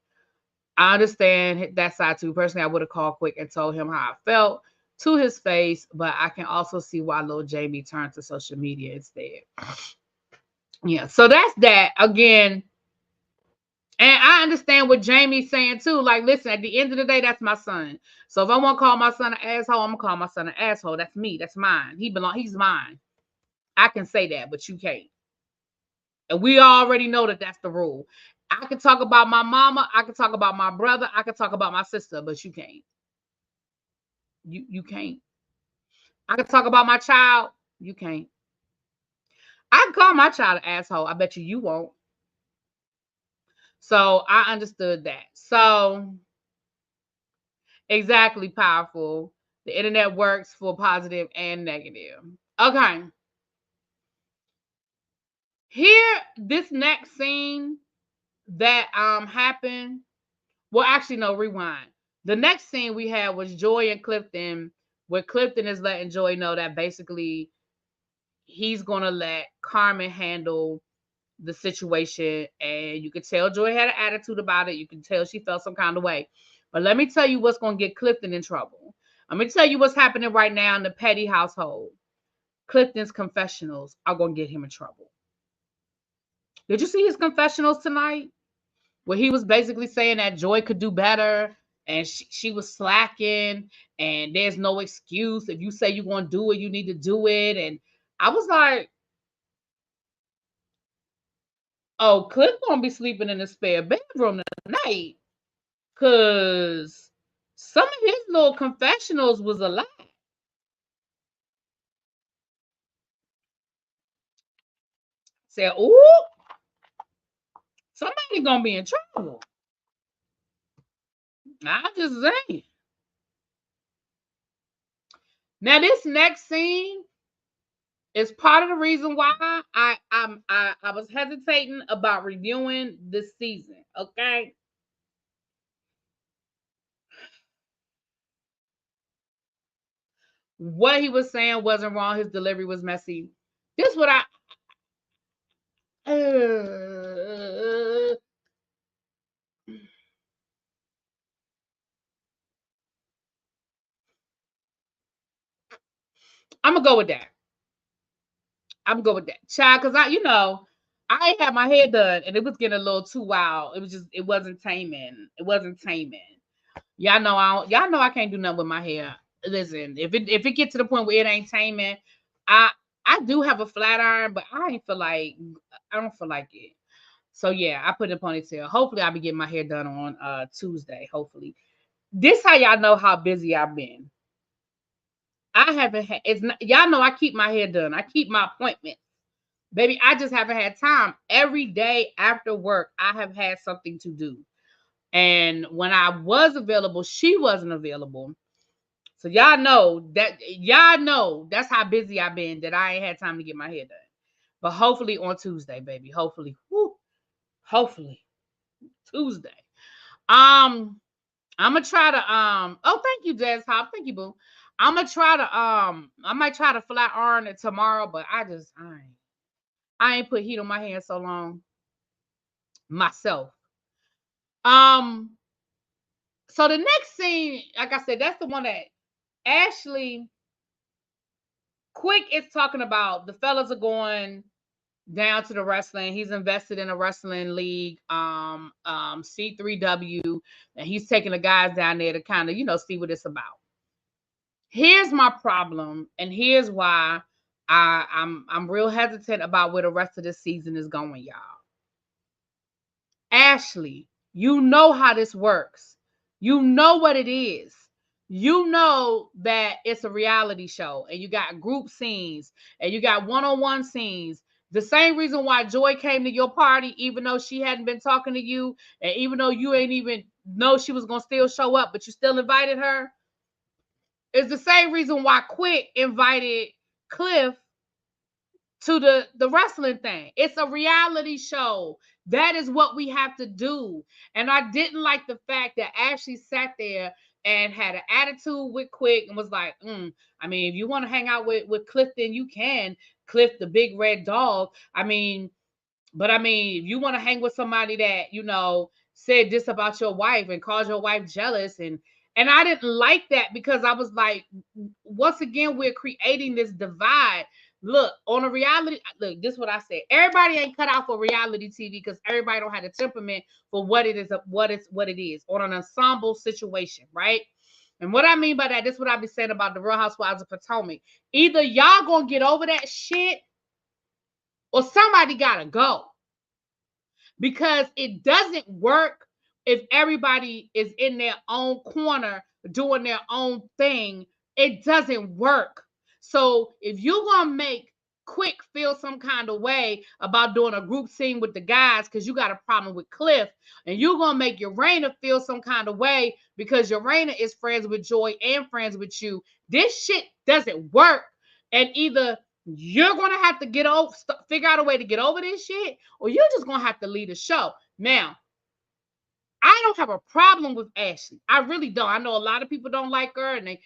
I understand that side too. Personally, I would have called Quick and told him how I felt to his face, but I can also see why little Jamie turned to social media instead. Yeah, so that's that. Again, and I understand what Jamie's saying too. Like, listen, at the end of the day, that's my son. So if I want to call my son an asshole, I'm gonna call my son an asshole. That's me. That's mine. He's mine. I can say that, but you can't. And we already know that that's the rule. I can talk about my mama, I can talk about my brother, I can talk about my sister, but you can't. You can't. I can talk about my child, you can't. I can call my child an asshole. I bet you won't. So I understood that. So exactly, powerful. The internet works for positive and negative. Okay. Here, this next scene that happened. Well, actually, no, rewind. The next scene we had was Joy and Clifton, where Clifton is letting Joy know that basically he's gonna let Carmen handle the situation, and you could tell Joy had an attitude about it. You can tell she felt some kind of way. But let me tell you what's gonna get Clifton in trouble. Let me tell you what's happening right now in the Petty household. Clifton's confessionals are gonna get him in trouble. Did you see his confessionals tonight? Where he was basically saying that Joy could do better, and she was slacking, and there's no excuse. If you say you're going to do it, you need to do it. And I was like, oh, Cliff going to be sleeping in the spare bedroom tonight, because some of his little confessionals was a lie. Said, ooh, somebody going to be in trouble. I'm just saying. Now, this next scene is part of the reason why I was hesitating about reviewing this season. Okay. What he was saying wasn't wrong. His delivery was messy. This what I'm gonna go with that. I'm gonna go with that, child, because I ain't had my hair done, and it was getting a little too wild. It wasn't taming. It wasn't taming. Y'all know I can't do nothing with my hair. Listen, if it gets to the point where it ain't taming, I do have a flat iron, but I don't feel like it. So yeah, I put in a ponytail. Hopefully I'll be getting my hair done on Tuesday. Hopefully. This how y'all know how busy I've been. I haven't had y'all know I keep my hair done. I keep my appointments. Baby, I just haven't had time. Every day after work, I have had something to do. And when I was available, she wasn't available. So y'all know that's how busy I've been, that I ain't had time to get my hair done. But hopefully on Tuesday, baby. Hopefully. Woo, hopefully Tuesday. I'm gonna try to oh, thank you, Jazz Hop. Thank you, boo. I'm gonna try to I might try to flat iron it tomorrow, but I ain't put heat on my hands so long myself. So the next scene, like I said, that's the one that Ashley Quick is talking about. The fellas are going down to the wrestling. He's invested in a wrestling league, C3W, and he's taking the guys down there to kind of, see what it's about. Here's my problem, and here's why I'm real hesitant about where the rest of this season is going, y'all. Ashley, you know how this works. You know what it is. You know that it's a reality show, and you got group scenes, and you got one-on-one scenes. The same reason why Joy came to your party, even though she hadn't been talking to you, and even though you ain't even know she was going to still show up, but you still invited her, is the same reason why Quick invited Cliff to the wrestling thing. It's a reality show. That is what we have to do. And I didn't like the fact that Ashley sat there and had an attitude with Quick and was like, I mean, if you want to hang out with Cliff, then you can. Cliff, the big red dog. But if you want to hang with somebody that, said this about your wife and caused your wife jealous, and I didn't like that, because I was like, once again, we're creating this divide. Look, on a reality, this is what I said. Everybody ain't cut out for reality TV, because everybody don't have the temperament for what it is, what it is on an ensemble situation, right? And what I mean by that, this is what I've been saying about the Real Housewives of Potomac. Either y'all gonna get over that shit, or somebody gotta go. Because it doesn't work if everybody is in their own corner doing their own thing. It doesn't work. So if you're going to make Quick feel some kind of way about doing a group scene with the guys because you got a problem with Cliff, and you're going to make Urana feel some kind of way because Urana is friends with Joy and friends with you, this shit doesn't work. And either you're going to have to figure out a way to get over this shit, or you're just going to have to leave the show. Now, I don't have a problem with Ashley. I really don't. I know a lot of people don't like her, and I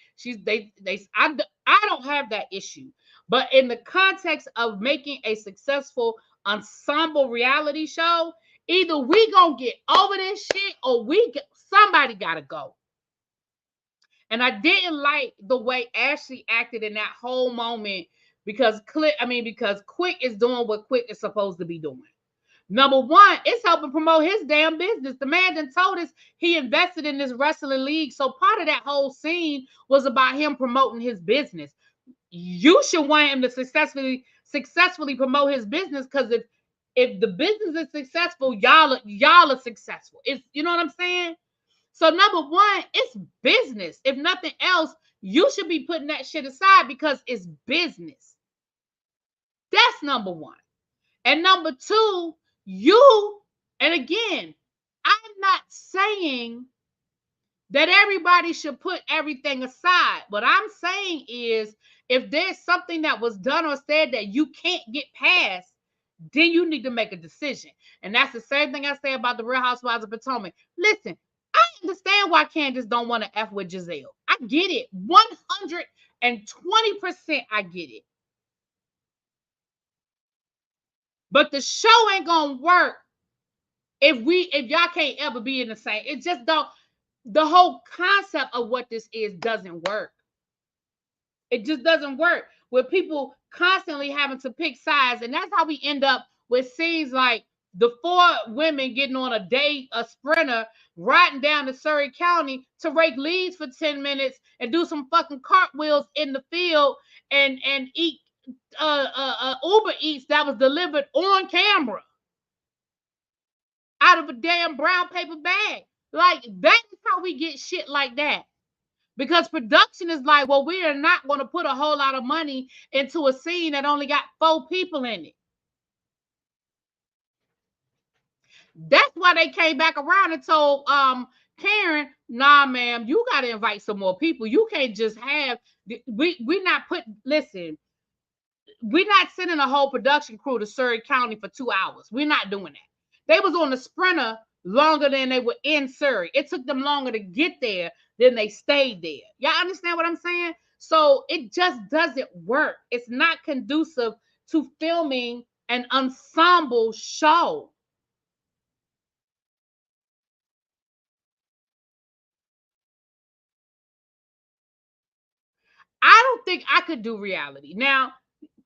don't have that issue. But in the context of making a successful ensemble reality show, either we gonna get over this shit, or somebody gotta go. And I didn't like the way Ashley acted in that whole moment, because Quick is doing what Quick is supposed to be doing. Number one, it's helping promote his damn business. The man done told us he invested in this wrestling league. So part of that whole scene was about him promoting his business. You should want him to successfully promote his business, because if the business is successful, y'all are successful. You know what I'm saying? So number one, it's business. If nothing else, you should be putting that shit aside, because it's business. That's number one. And number two, and again, I'm not saying that everybody should put everything aside. What I'm saying is, if there's something that was done or said that you can't get past, then you need to make a decision. And that's the same thing I say about the Real Housewives of Potomac. Listen, I understand why Candace don't want to F with Giselle. I get it. 120% I get it. But the show ain't gonna work if y'all can't ever be in the same. It just don't. The whole concept of what this is doesn't work. It just doesn't work, with people constantly having to pick sides. And that's how we end up with scenes like the 4 women getting on a sprinter, riding down to Surrey County to rake leaves for 10 minutes and do some fucking cartwheels in the field and eat Uber Eats that was delivered on camera out of a damn brown paper bag. Like, that is how we get shit like that. Because production is like, well, we are not going to put a whole lot of money into a scene that only got 4 people in it. That's why they came back around and told Karen, nah, ma'am, you got to invite some more people. You can't just have, we not put, listen, we're not sending a whole production crew to Surrey County for 2 hours. We're not doing that. They was on the Sprinter longer than they were in Surrey. It took them longer to get there than they stayed there. Y'all understand what I'm saying? So it just doesn't work. It's not conducive to filming an ensemble show. I don't think I could do reality. Now,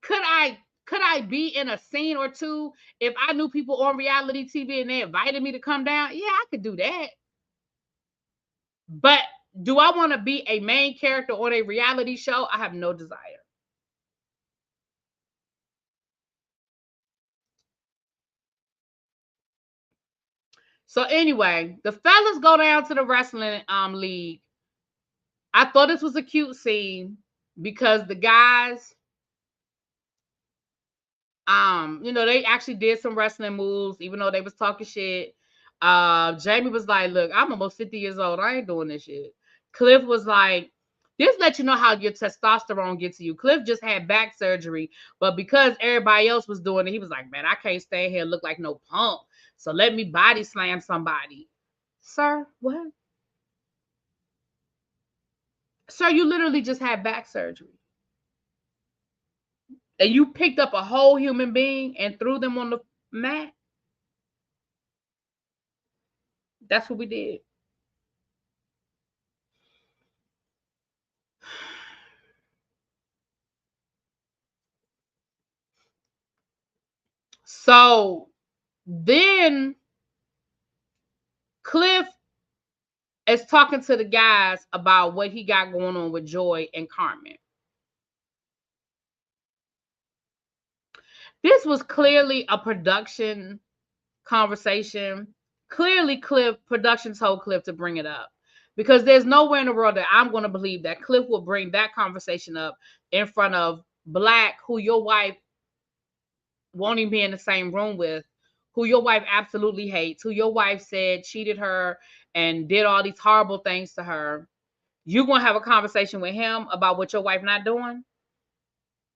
could I be in a scene or two if I knew people on reality TV and they invited me to come down? Yeah, I could do that. But do I want to be a main character on a reality show? I have no desire. So anyway, the fellas go down to the wrestling league. I thought this was a cute scene because the guys, they actually did some wrestling moves, even though they was talking shit. Jamie was like, "Look, I'm almost 50 years old. I ain't doing this shit." Cliff was like, "This let you know how your testosterone gets to you." Cliff just had back surgery, but because everybody else was doing it, he was like, "Man, I can't stay here and look like no punk. So let me body slam somebody." Sir, what? Sir, you literally just had back surgery. And you picked up a whole human being and threw them on the mat? That's what we did. So then Cliff is talking to the guys about what he got going on with Joy and Carmen. This was clearly a production conversation. Clearly, Cliff production told Cliff to bring it up because there's nowhere in the world that I'm going to believe that Cliff will bring that conversation up in front of Black, who your wife won't even be in the same room with, who your wife absolutely hates, who your wife said cheated her and did all these horrible things to her. You're going to have a conversation with him about what your wife not doing.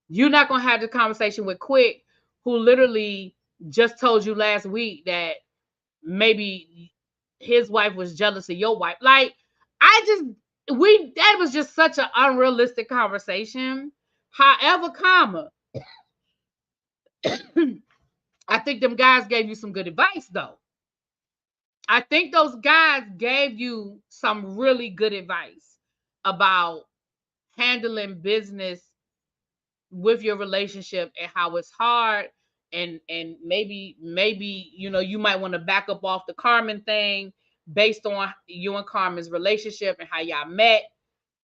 You're not going to have the conversation with Quick, who literally just told you last week that maybe his wife was jealous of your wife. Like, that was just such an unrealistic conversation. However, I think them guys gave you some good advice, though. I think those guys gave you some really good advice about handling business with your relationship and how it's hard, and maybe you might want to back up off the Carmen thing based on you and Carmen's relationship and how y'all met,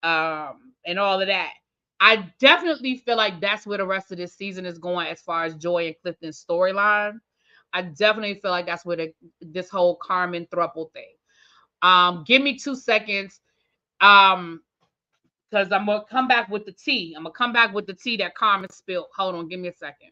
and all of that. I definitely feel like that's where the rest of this season is going as far as Joy and Clifton's storyline. I definitely feel like that's where this whole Carmen thruple thing. Give me 2 seconds. Because I'm gonna come back with the tea. I'm gonna come back with the tea that Carmen spilled. Hold on, give me a second.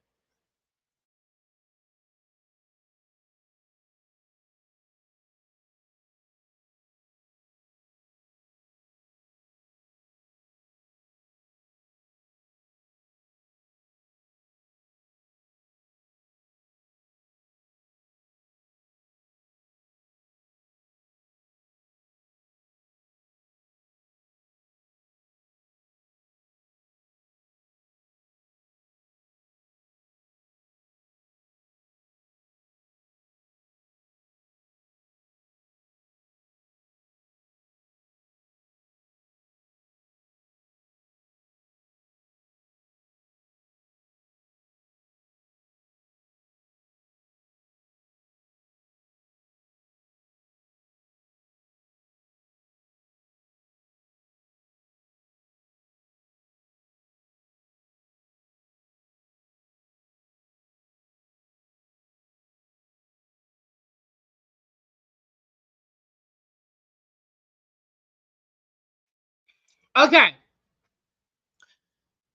Okay,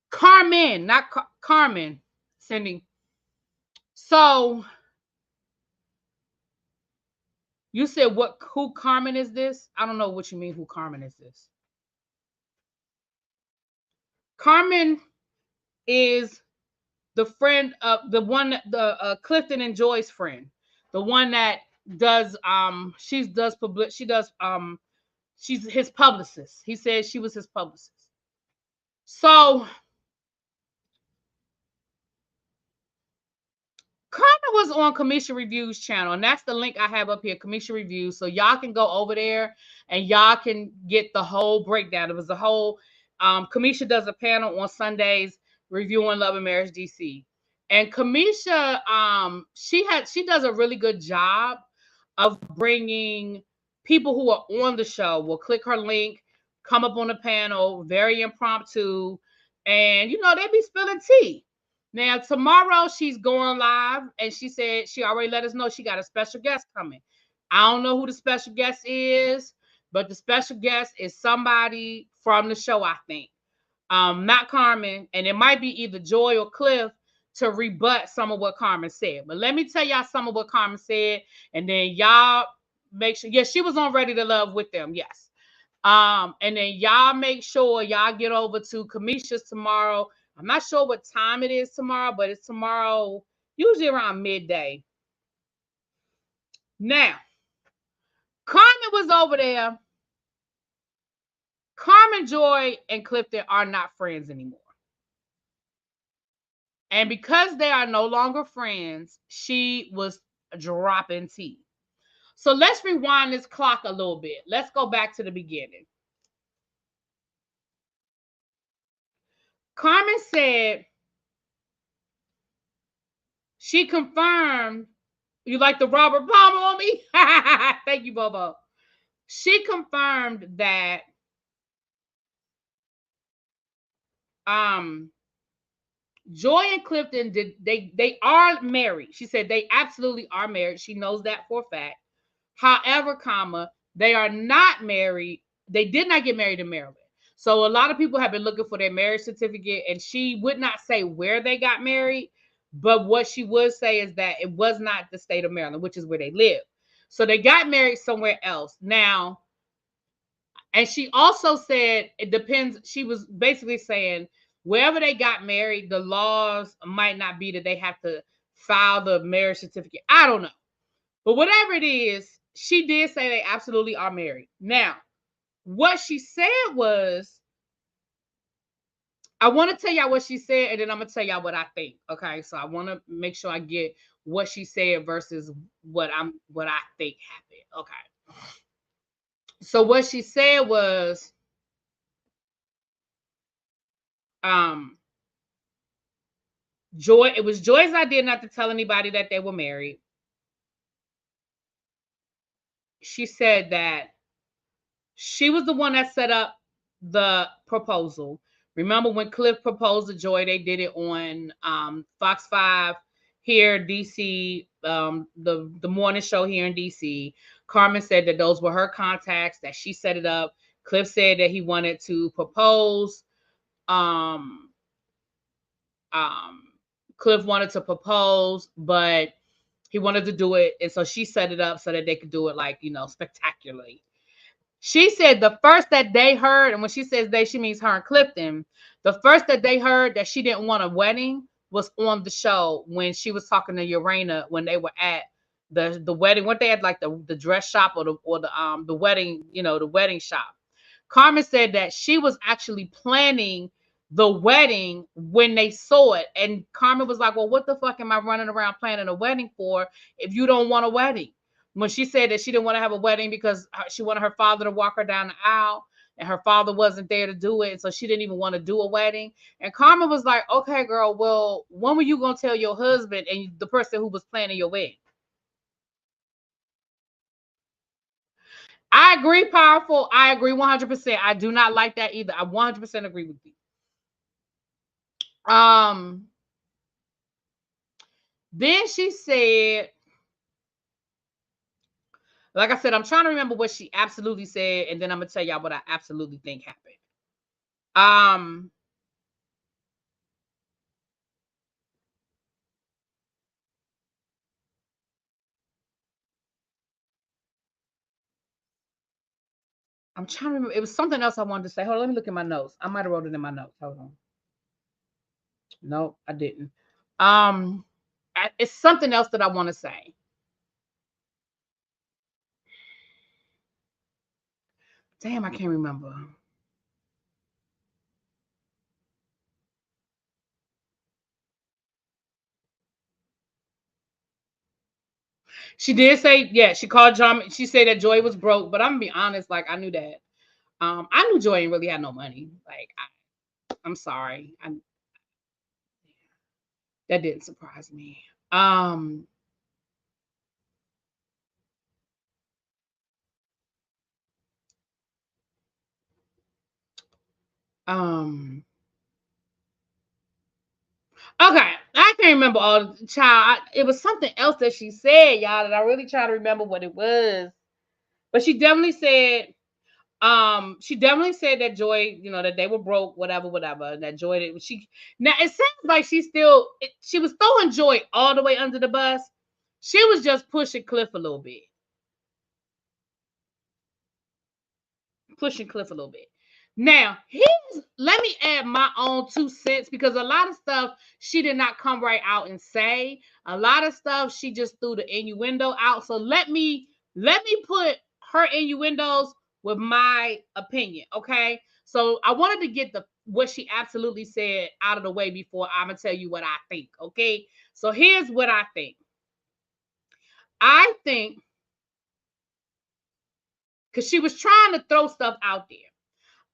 Carmen, not Carmen, Cindy. So You said who Carmen is this? I don't know what you mean. Who Carmen is this? Carmen is the friend of the one, the Clifton and Joy's friend, the one that does she's his publicist. He said she was his publicist. So Carmen was on Kamisha Reviews channel, and that's the link I have up here, Kamisha Reviews. So y'all can go over there and y'all can get the whole breakdown. It was the whole Kamisha does a panel on Sundays reviewing Love and Marriage DC. And Kamisha, she does a really good job of bringing people who are on the show. Will click her link, come up on the panel, very impromptu, and they be spilling tea. Now, tomorrow she's going live, and she said she already let us know she got a special guest coming. I don't know who the special guest is, but the special guest is somebody from the show, I think. Not Carmen, and it might be either Joy or Cliff to rebut some of what Carmen said. But let me tell y'all some of what Carmen said, and then y'all make sure. Yes, she was on Ready to Love with them. Yes. And then y'all make sure y'all get over to Kamisha's tomorrow. I'm not sure what time it is tomorrow, but it's tomorrow, usually around midday. Now, Carmen was over there. Carmen, Joy, and Clifton are not friends anymore. And because they are no longer friends, she was dropping tea. So let's rewind this clock a little bit. Let's go back to the beginning. Carmen said she confirmed. You like the Robert Palmer on me? Thank you, Bobo. She confirmed that Joy and Clifton they are married. She said they absolutely are married. She knows that for a fact. However, they are not married. They did not get married in Maryland. So a lot of people have been looking for their marriage certificate, and she would not say where they got married, but what she would say is that it was not the state of Maryland, which is where they live. So they got married somewhere else. Now, and she also said it depends. She was basically saying wherever they got married, the laws might not be that they have to file the marriage certificate. I don't know. But whatever it is, she did say they absolutely are married. Now, what she said was, I want to tell y'all what she said, and then I'm going to tell y'all what I think. Okay, so I want to make sure I get what she said versus what I think happened. Okay. So what she said was, Joy, it was Joy's idea not to tell anybody that they were married. She said that she was the one that set up the proposal. Remember when Cliff proposed to Joy, they did it on Fox 5 here in DC, the morning show here in DC. Carmen said that those were her contacts, that she set it up. Cliff said that he wanted to propose. Cliff wanted to propose, but he wanted to do it, and so she set it up so that they could do it spectacularly. She said the first that they heard, and when she says they, she means her and Clifton. The first that they heard that she didn't want a wedding was on the show when she was talking to Urena when they were at the wedding. What they had, like the dress shop or the wedding, the wedding shop. Carmen said that she was actually planning the wedding when they saw it, and Carmen was like, "Well, what the fuck am I running around planning a wedding for if you don't want a wedding?" When she said that she didn't want to have a wedding because she wanted her father to walk her down the aisle, and her father wasn't there to do it, and so she didn't even want to do a wedding. And Carmen was like, "Okay, girl, well, when were you gonna tell your husband and the person who was planning your wedding?" I agree, powerful. I agree 100%. I do not like that either. I 100% agree with you. Then she said, like I said, I'm trying to remember what she absolutely said, and then I'm gonna tell y'all what I absolutely think happened. I'm trying to remember. It was something else I wanted to say. Hold on, let me look at my notes. I might have wrote it in my notes. Hold on. No, I didn't. It's something else that I want to say. Damn, I can't remember. She did say, yeah, she called John. She said that Joy was broke, but I'm gonna be honest, like I knew that. I knew Joy ain't really had no money. Like I'm sorry. That didn't surprise me. Um, um, okay. I can't remember all the child. It was something else that she said, y'all, that I really try to remember what it was. But she definitely said that Joy, you know, that they were broke, whatever, whatever. That Joy, she now it sounds like she was throwing Joy all the way under the bus. She was just pushing Cliff a little bit, pushing Cliff a little bit. Now, let me add my own 2 cents because a lot of stuff she did not come right out and say. A lot of stuff she just threw the innuendo out. So let me put her innuendos with my opinion, okay? So I wanted to get the what she absolutely said out of the way before I'm gonna tell you what I think, okay? So here's what I think. I think because she was trying to throw stuff out there.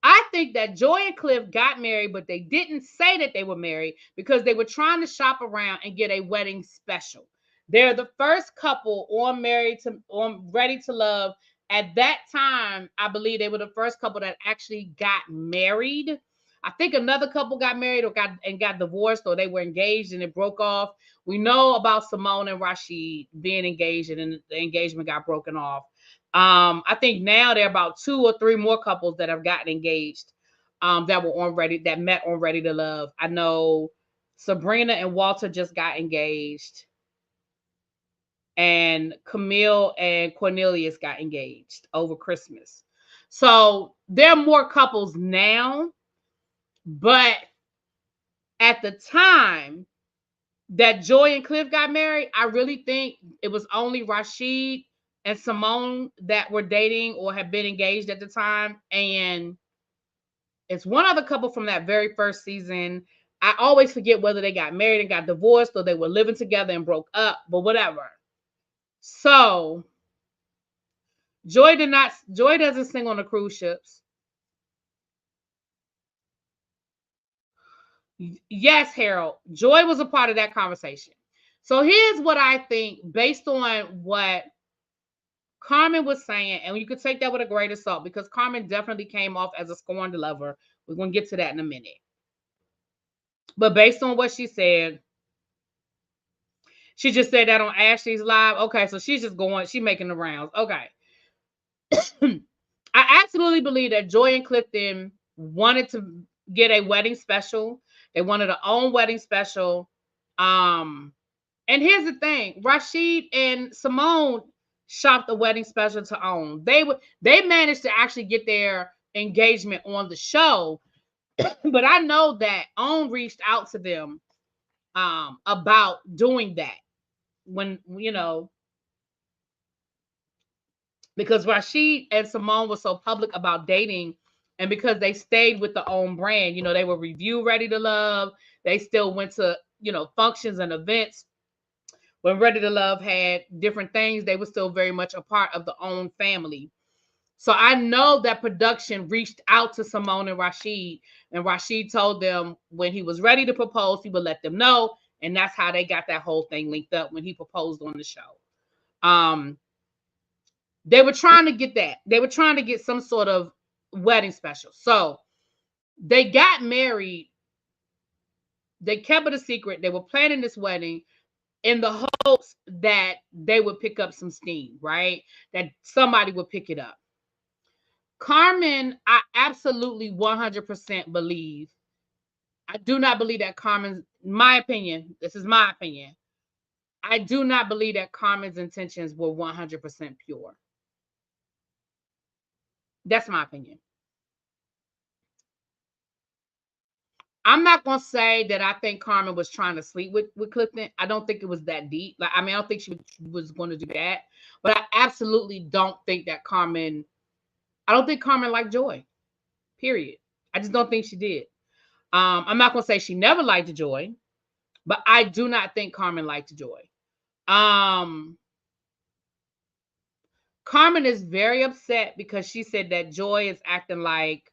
I think that Joy and Cliff got married, but they didn't say that they were married because they were trying to shop around and get a wedding special. They're the first couple on Ready to Love. At that time, I believe they were the first couple that actually got married. I think another couple got married or got divorced, or they were engaged and it broke off. We know about Simone and Rashid being engaged and the engagement got broken off. I think now there are about 2 or 3 more couples that have gotten engaged that met on Ready to Love. I know Sabrina and Walter just got engaged, and Camille and Cornelius got engaged over Christmas. So there are more couples now, but at the time that Joy and Cliff got married, I really think it was only Rashid and Simone that were dating or had been engaged at the time. And it's one other couple from that very first season. I always forget whether they got married and got divorced or they were living together and broke up, but whatever. So Joy doesn't sing on the cruise ships. Yes, Harold. Joy was a part of that conversation. So here's what I think based on what Carmen was saying, and you could take that with a grain of salt because Carmen definitely came off as a scorned lover. We're going to get to that in a minute. But based on what she said, she just said that on Ashley's live. Okay, so she's making the rounds. Okay. I absolutely believe that Joy and Clifton wanted to get a wedding special. They wanted their own wedding special. And here's the thing: Rashid and Simone shopped the wedding special to own. They managed to actually get their engagement on the show, but I know that OWN reached out to them about doing that when because Rashid and Simone were so public about dating, and because they stayed with the OWN brand, they were review Ready to Love. They still went to functions and events. When Ready to Love had different things, they were still very much a part of the OWN family. So I know that production reached out to Simone and Rashid told them when he was ready to propose, he would let them know. And that's how they got that whole thing linked up when he proposed on the show. They were trying to get that. They were trying to get some sort of wedding special. So they got married. They kept it a secret. They were planning this wedding in the hopes that they would pick up some steam, right? That somebody would pick it up. Carmen, I absolutely 100% believe. I do not believe that my opinion, this is my opinion. I do not believe that Carmen's intentions were 100% pure. That's my opinion. I'm not gonna say that I think Carmen was trying to sleep with Clifton. I don't think it was that deep. Like, I mean, I don't think she was going to do that. But I absolutely don't think that Carmen. I don't think Carmen liked Joy. Period. I just don't think she did. I'm not gonna say she never liked Joy, but I do not think Carmen liked Joy. Carmen is very upset because she said that Joy is acting like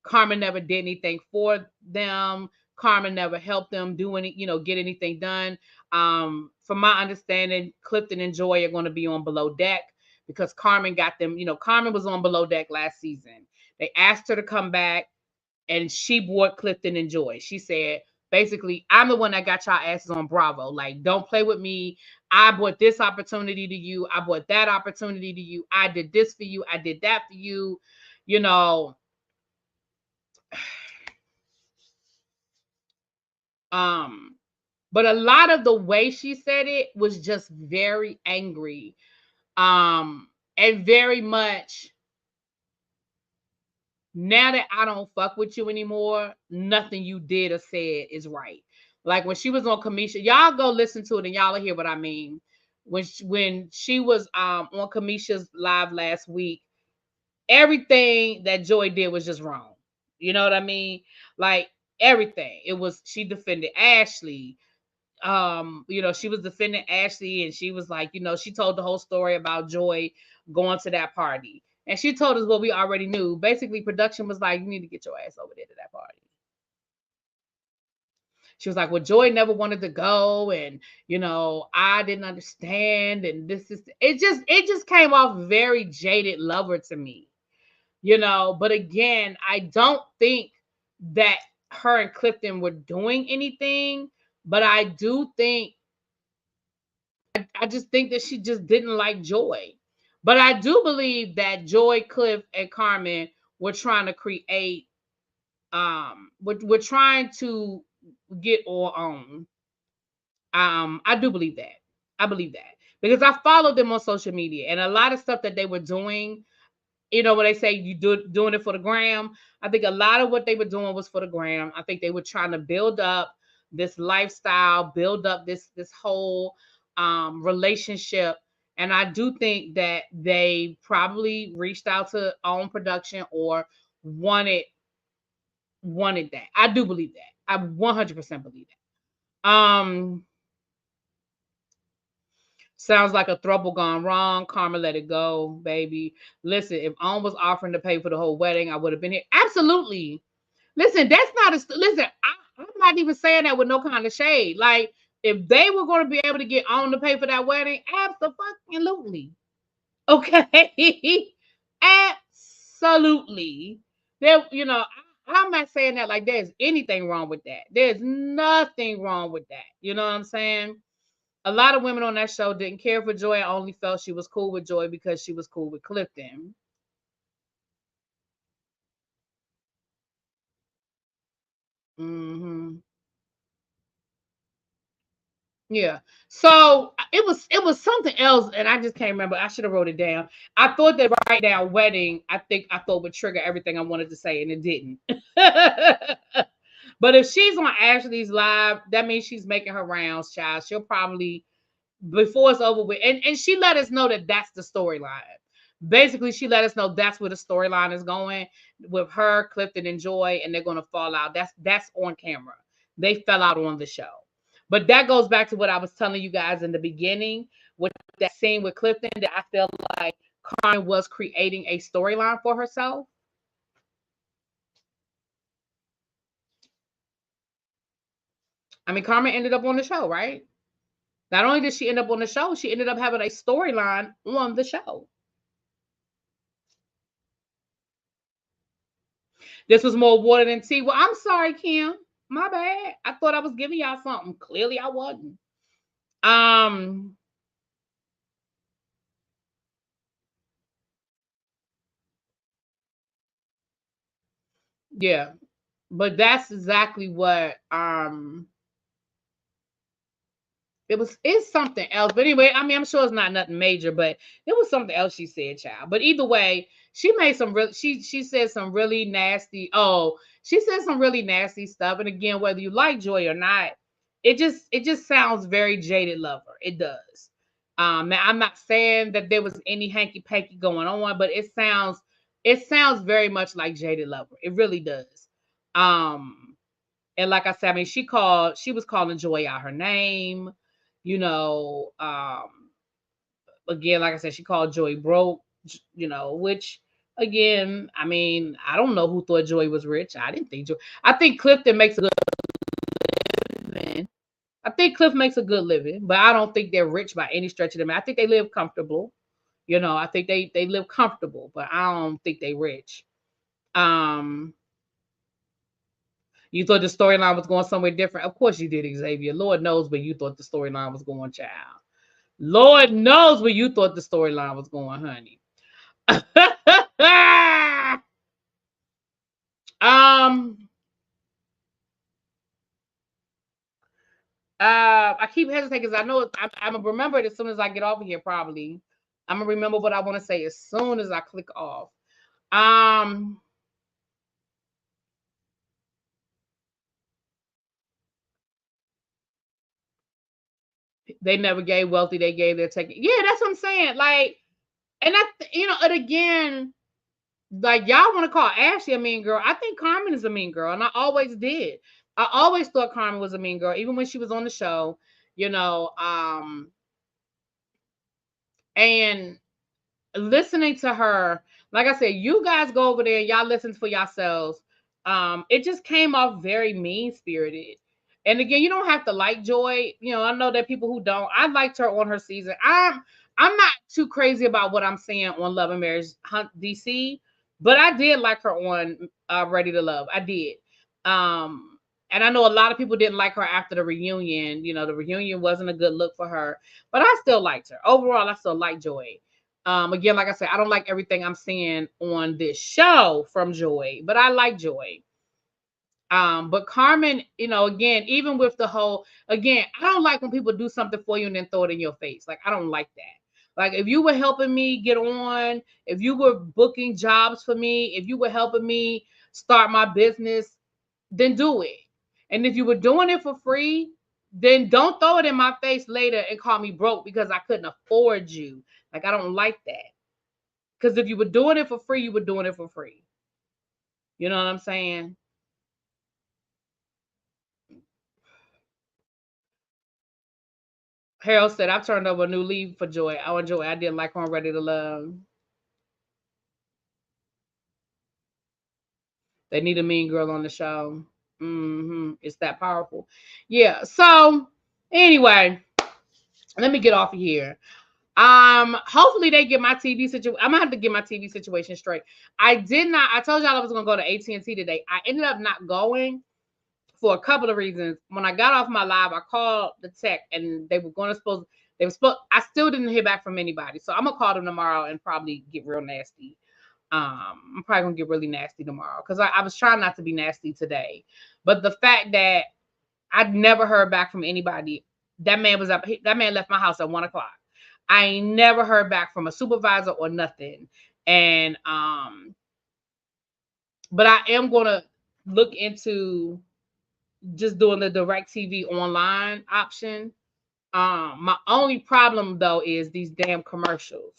Carmen never did anything for them. Carmen never helped them do any, get anything done. From my understanding, Clifton and Joy are going to be on Below Deck because Carmen got them. Carmen was on Below Deck last season. They asked her to come back, and she brought Clifton and Joy. She said, basically, I'm the one that got y'all asses on Bravo. Like, don't play with me. I brought this opportunity to you. I brought that opportunity to you. I did this for you. I did that for you. You know, but a lot of the way she said it was just very angry. And very much, now that I don't fuck with you anymore, nothing you did or said is right. Like when she was on Kamisha, y'all go listen to it and y'all will hear what I mean. When she was on Kamisha's live last week, everything that Joy did was just wrong. You know what I mean? Like everything. It was, she defended Ashley. She was defending Ashley, and she was like, she told the whole story about Joy going to that party. And she told us what we already knew. Basically, production was like, you need to get your ass over there to that party. She was like, well, Joy never wanted to go, and I didn't understand. And it just came off very jaded lover to me. But again, I don't think that her and Clifton were doing anything, but I do think I just think that she just didn't like Joy. But I do believe that Joy, Cliff, and Carmen were trying to create we're trying to get all on. I do believe that. I believe that. Because I followed them on social media, and a lot of stuff that they were doing, when they say you doing it for the gram, I think a lot of what they were doing was for the gram. I think they were trying to build up this lifestyle, build up this whole relationship. And I do think that they probably reached out to own production or wanted that. I do believe that. I 100% believe that. Sounds like a throuple gone wrong. Karma, let it go, baby. Listen, if Own was offering to pay for the whole wedding, I would have been here. Absolutely. Listen, that's not listen. I'm not even saying that with no kind of shade. Like, if they were going to be able to get Own to pay for that wedding, absolutely. Okay, absolutely. There, I'm not saying that like there's anything wrong with that. There's nothing wrong with that. You know what I'm saying? A lot of women on that show didn't care for Joy and only felt she was cool with Joy because she was cool with Clifton. Hmm. Yeah. So it was something else, and I just can't remember. I should have wrote it down. I thought that write down wedding, I thought would trigger everything I wanted to say, and it didn't. But if she's on Ashley's live, that means she's making her rounds, child. She'll probably, before it's over with, and she let us know that that's the storyline. Basically, she let us know that's where the storyline is going with her, Clifton, and Joy, and they're going to fall out. That's on camera. They fell out on the show. But that goes back to what I was telling you guys in the beginning with that scene with Clifton, that I felt like Carmen was creating a storyline for herself. I mean, Carmen ended up on the show, right? Not only did she end up on the show, she ended up having a storyline on the show. This was more water than tea. Well, I'm sorry, Kim. My bad. I thought I was giving y'all something. Clearly, I wasn't. Um, yeah, but that's exactly what it's something else. But anyway, I mean, I'm sure it's not nothing major, but it was something else she said, child. But either way, she made some real she said some really nasty. Oh, she said some really nasty stuff. And again, whether you like Joy or not, it just sounds very Jaded Lover. It does. Now I'm not saying that there was any hanky panky going on, but it sounds very much like Jaded Lover. It really does. Um, and like I said, I mean, she was calling Joy out her name, you know. Again, like I said, she called Joy broke, which again, I mean, I don't know who thought Joy was rich. I didn't think Joy. I think Clifton makes a good living. I think Cliff makes a good living, but I don't think they're rich by any stretch of them. I think they live comfortable. I think they live comfortable, but I don't think they rich. Um, you thought the storyline was going somewhere different. Of course you did, Xavier. Lord knows where you thought the storyline was going, child. Lord knows where you thought the storyline was going, honey. um I keep hesitating because I know I'm gonna remember it as soon as I get off of here. Probably I'm gonna remember what I want to say as soon as I click off. um they never gave Wealthy, they gave their take. Yeah, that's what I'm saying. Like, and and again, like, y'all want to call Ashley a mean girl. I think Carmen is a mean girl, and I always did. I always thought Carmen was a mean girl, even when she was on the show, you know. And listening to her, like I said, you guys go over there, y'all listen for yourselves. It just came off very mean spirited. And again, you don't have to like Joy. I know that people who don't. I liked her on her season. I'm not too crazy about what I'm seeing on Love and Marriage Hunt DC, but I did like her on Ready to Love. I did. And I know a lot of people didn't like her after the reunion. The reunion wasn't a good look for her, but I still liked her. Overall, I still like Joy. Again, like I said, I don't like everything I'm seeing on this show from Joy, but I like Joy. But Carmen, again, even with the whole, again, I don't like when people do something for you and then throw it in your face. Like, I don't like that. Like, if you were helping me get on, if you were booking jobs for me, if you were helping me start my business, then do it. And if you were doing it for free, then don't throw it in my face later and call me broke because I couldn't afford you. Like, I don't like that. Because if you were doing it for free, you were doing it for free. You know what I'm saying? Harold said, I've turned over a new leaf for Joy. I enjoy. I didn't like her on Ready to Love. They need a mean girl on the show. It's that powerful. Yeah. So anyway, let me get off of here. Hopefully they get my TV situation. I'm gonna have to get my TV situation straight. I told y'all I was gonna go to AT&T today. I ended up not going for a couple of reasons. When I got off my live, I called the tech and they were I still didn't hear back from anybody. So I'm gonna call them tomorrow and probably get real nasty. I'm probably gonna get really nasty tomorrow because I was trying not to be nasty today. But the fact that I'd never heard back from anybody, that man left my house at 1:00. I ain't never heard back from a supervisor or nothing. And but I am gonna look into just doing the DirecTV online option. My only problem though is these damn commercials.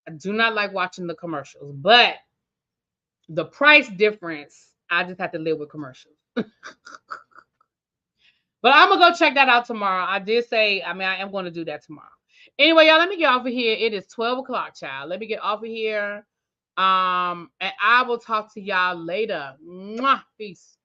I do not like watching the commercials, but the price difference, I just have to live with commercials. But I'm gonna go check that out tomorrow. I did say, I am going to do that tomorrow. Anyway, y'all, let me get off of here. It is 12:00, child. Let me get off of here. And I will talk to y'all later. Mwah. Peace.